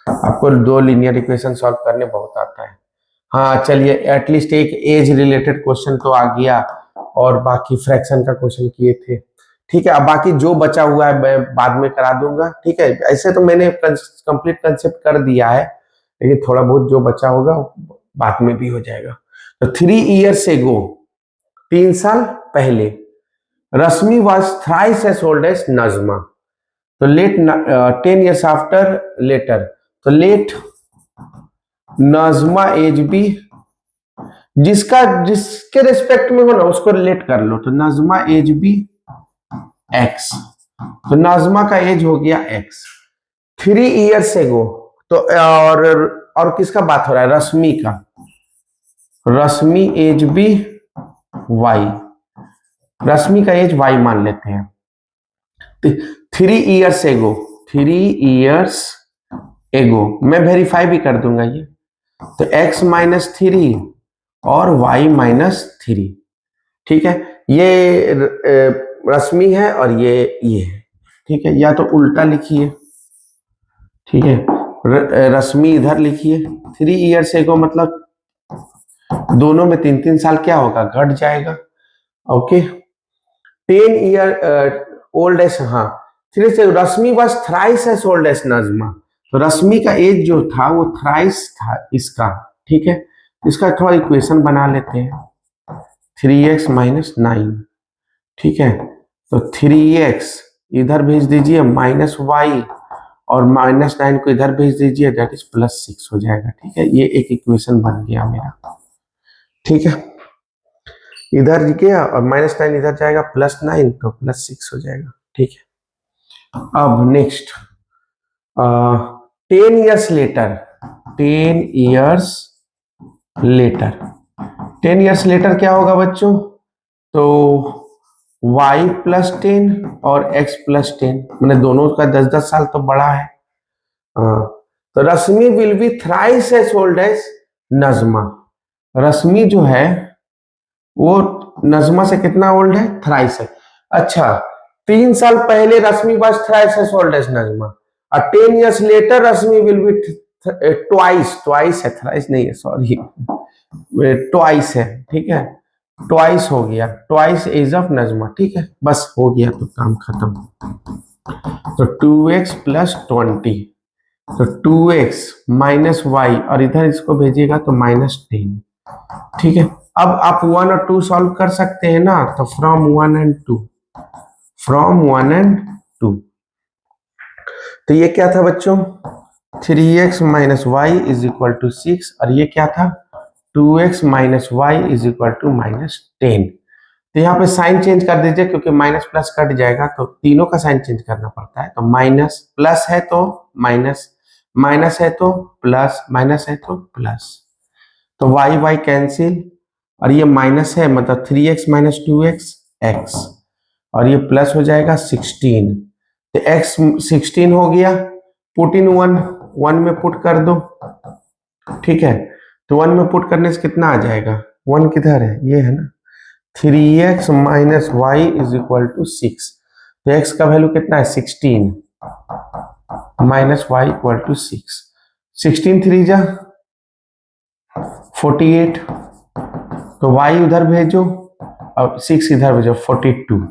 आपको 2 लीनियर इक्वेशन सॉल्व करने बहुत आता है। हाँ चलिए, एटलीस्ट एक एज रिलेटेड क्वेश्चन तो आ गया, और बाकी फ्रैक्शन का क्वेश्चन किए थे, ठीक है। अब बाकी जो बचा हुआ है मैं बाद में करा दूंगा, ठीक है। ऐसे तो मैंने कंप्लीट कंसेप्ट कर दिया है, लेकिन थोड़ा बहुत जो बचा होगा बाद में भी हो जाएगा। तो 3 years ago, 3 साल पहले, Rashmi was thrice as old as Najma. तो लेट 10 years आफ्टर लेटर, तो लेट नजमा एज बी, जिसके रिस्पेक्ट में हो ना उसको रिलेट कर लो। तो नजमा एज बी एक्स, तो नजमा का एज हो गया एक्स। 3 years ago, तो और किसका बात हो रहा है? रश्मि का। रश्मि एज बी वाई, रश्मि का एज वाई मान लेते हैं। 3 years ago, 3 years ago, मैं वेरीफाई भी कर दूंगा ये। तो x -3 और y -3, ठीक है। ये रश्मि है और ये है, ठीक है। या तो उल्टा लिखिए, ठीक है, रश्मि इधर लिखिए। 3 years ago मतलब दोनों में 3-3 साल क्या होगा? घट जाएगा। ओके, 10 year ओल्ड एज, हाँ, 3 से Rashmi was thrice as old as Najma. तो रश्मि का एज जो था वो थ्राइस था इसका, ठीक है। इसका थोड़ा इक्वेशन बना लेते हैं। 3x - 9, ठीक है। तो 3x इधर भेज दीजिए, -y, और -9 को इधर भेज दीजिए, दैट इज +6 हो जाएगा, ठीक है। ये एक इक्वेशन बन गया मेरा, ठीक है। इधर गया और -9 इधर जाएगा, +9 तो +6 हो जाएगा, ठीक है। अब next, 10 years later, 10 years later, 10 years later क्या होगा बच्चों? तो y + 10 और x + 10, मैंने दोनों का 10-10 साल तो बड़ा है। तो Rashmi will be thrice as old as Najma. Rashmi जो है वो नजमा से कितना ओल्ड है? थ्राइस है। अच्छा, 3 साल पहले Rashmi was thrice as old as Najma, और 10 years later Rashmi will be twice है, थ्राइस नहीं है, सॉरी, ट्वाइस है, ठीक है। ट्वाइस हो गया, ट्वाइस एज ऑफ नजमा, ठीक है। बस हो गया तो काम खत्म। तो 2x + 20, तो 2x - y, और इधर इसको भेजिएगा तो -10, ठीक है, अब आप 1 और 2 सॉल्व कर सकते हैं ना, तो फ्रॉम 1 एंड 2, फ्रॉम 1 एंड 2, तो ये क्या था बच्चों, 3x minus y is equal to 6, और ये क्या था, 2x minus y is equal to -10। तो यहाँ पे साइन चेंज कर दीजिए, क्योंकि माइनस प्लस कट जाएगा तो तीनों का साइन चेंज करना पड़ता है। तो माइनस प्लस है तो माइनस, माइनस है तो प्लस, माइनस है तो प्लस, तो वाई वाई कैंसिल, और ये माइनस है मतलब 3x माइनस 2x x, और ये प्लस हो जाएगा 16, तो x 16 हो गया, पुट इन 1 में पुट कर दो, ठीक है, तो 1 में पुट करने से कितना आ जाएगा, 1 किधर है, ये है ना, 3x minus y is equal to 6, तो x का वैल्यू कितना है 16 माइनस वाई इक्वल टू 6, 16 3 जा 48, तो y उधर भेजो और 6 इधर भेजो 42।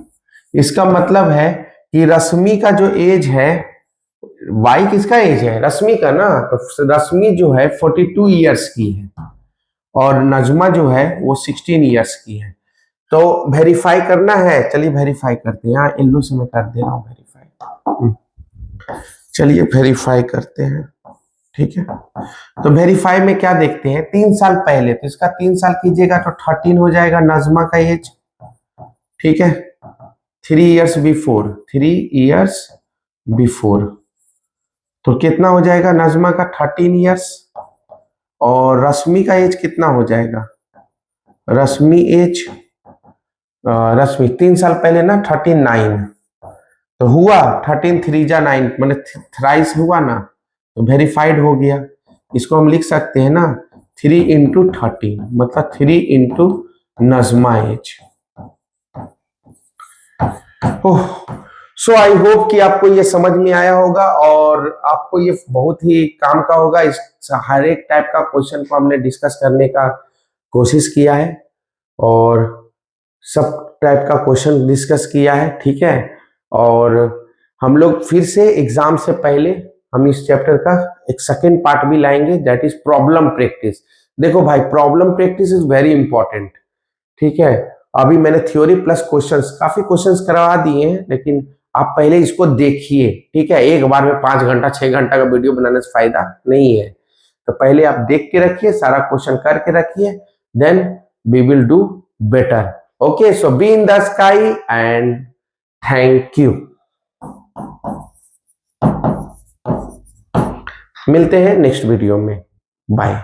इसका मतलब है कि रश्मि का जो एज है, y किसका एज है, रश्मि का ना, तो रश्मि जो है 42 ईयर्स की है और नजमा जो है वो 16 ईयर्स की है। तो वेरीफाई करना है, चलिए वेरीफाई करते हैं, यहाँ येलो से मैं कर दे रहा हूँ वेरीफाई, चलिए वेरीफाई करते हैं, ठीक है। तो वेरीफाई में क्या देखते हैं, 3 साल पहले, तो इसका 3 साल कीजिएगा तो 13 हो जाएगा नजमा का एज, ठीक है, 3 इयर्स बिफोर, 3 इयर्स बिफोर, तो कितना हो जाएगा नजमा का 13 इयर्स, और रश्मि का एज कितना हो जाएगा, रश्मि एज, रश्मि 3 साल पहले ना 39, तो हुआ 13 3 जा 9 मैंने थ्राइस हुआ ना, तो वेरीफाइड हो गया। इसको हम लिख सकते हैं ना 3 इंटू 13, मतलब 3 into Najma age. So I hope कि आपको ये समझ में आया होगा और आपको ये बहुत ही काम का होगा। इस हर एक टाइप का क्वेश्चन को हमने डिस्कस करने का कोशिश किया है और सब टाइप का क्वेश्चन डिस्कस किया है, ठीक है। और हम लोग फिर से एग्जाम से पहले हम इस चैप्टर का एक सेकेंड पार्ट भी लाएंगे, दैट इज प्रॉब्लम प्रैक्टिस। देखो भाई, problem practice is very important, ठीक है। अभी मैंने थ्योरी प्लस क्वेश्चंस, काफी क्वेश्चंस करवा दिए हैं, लेकिन आप पहले इसको देखिए, ठीक है। एक बार में 5 घंटा 6 घंटा का वीडियो बनाने से फायदा नहीं है, तो पहले आप देख के रखिए, सारा क्वेश्चन करके रखिए, then we will do better. Okay, so be in the sky and thank you. मिलते हैं नेक्स्ट वीडियो में, बाय।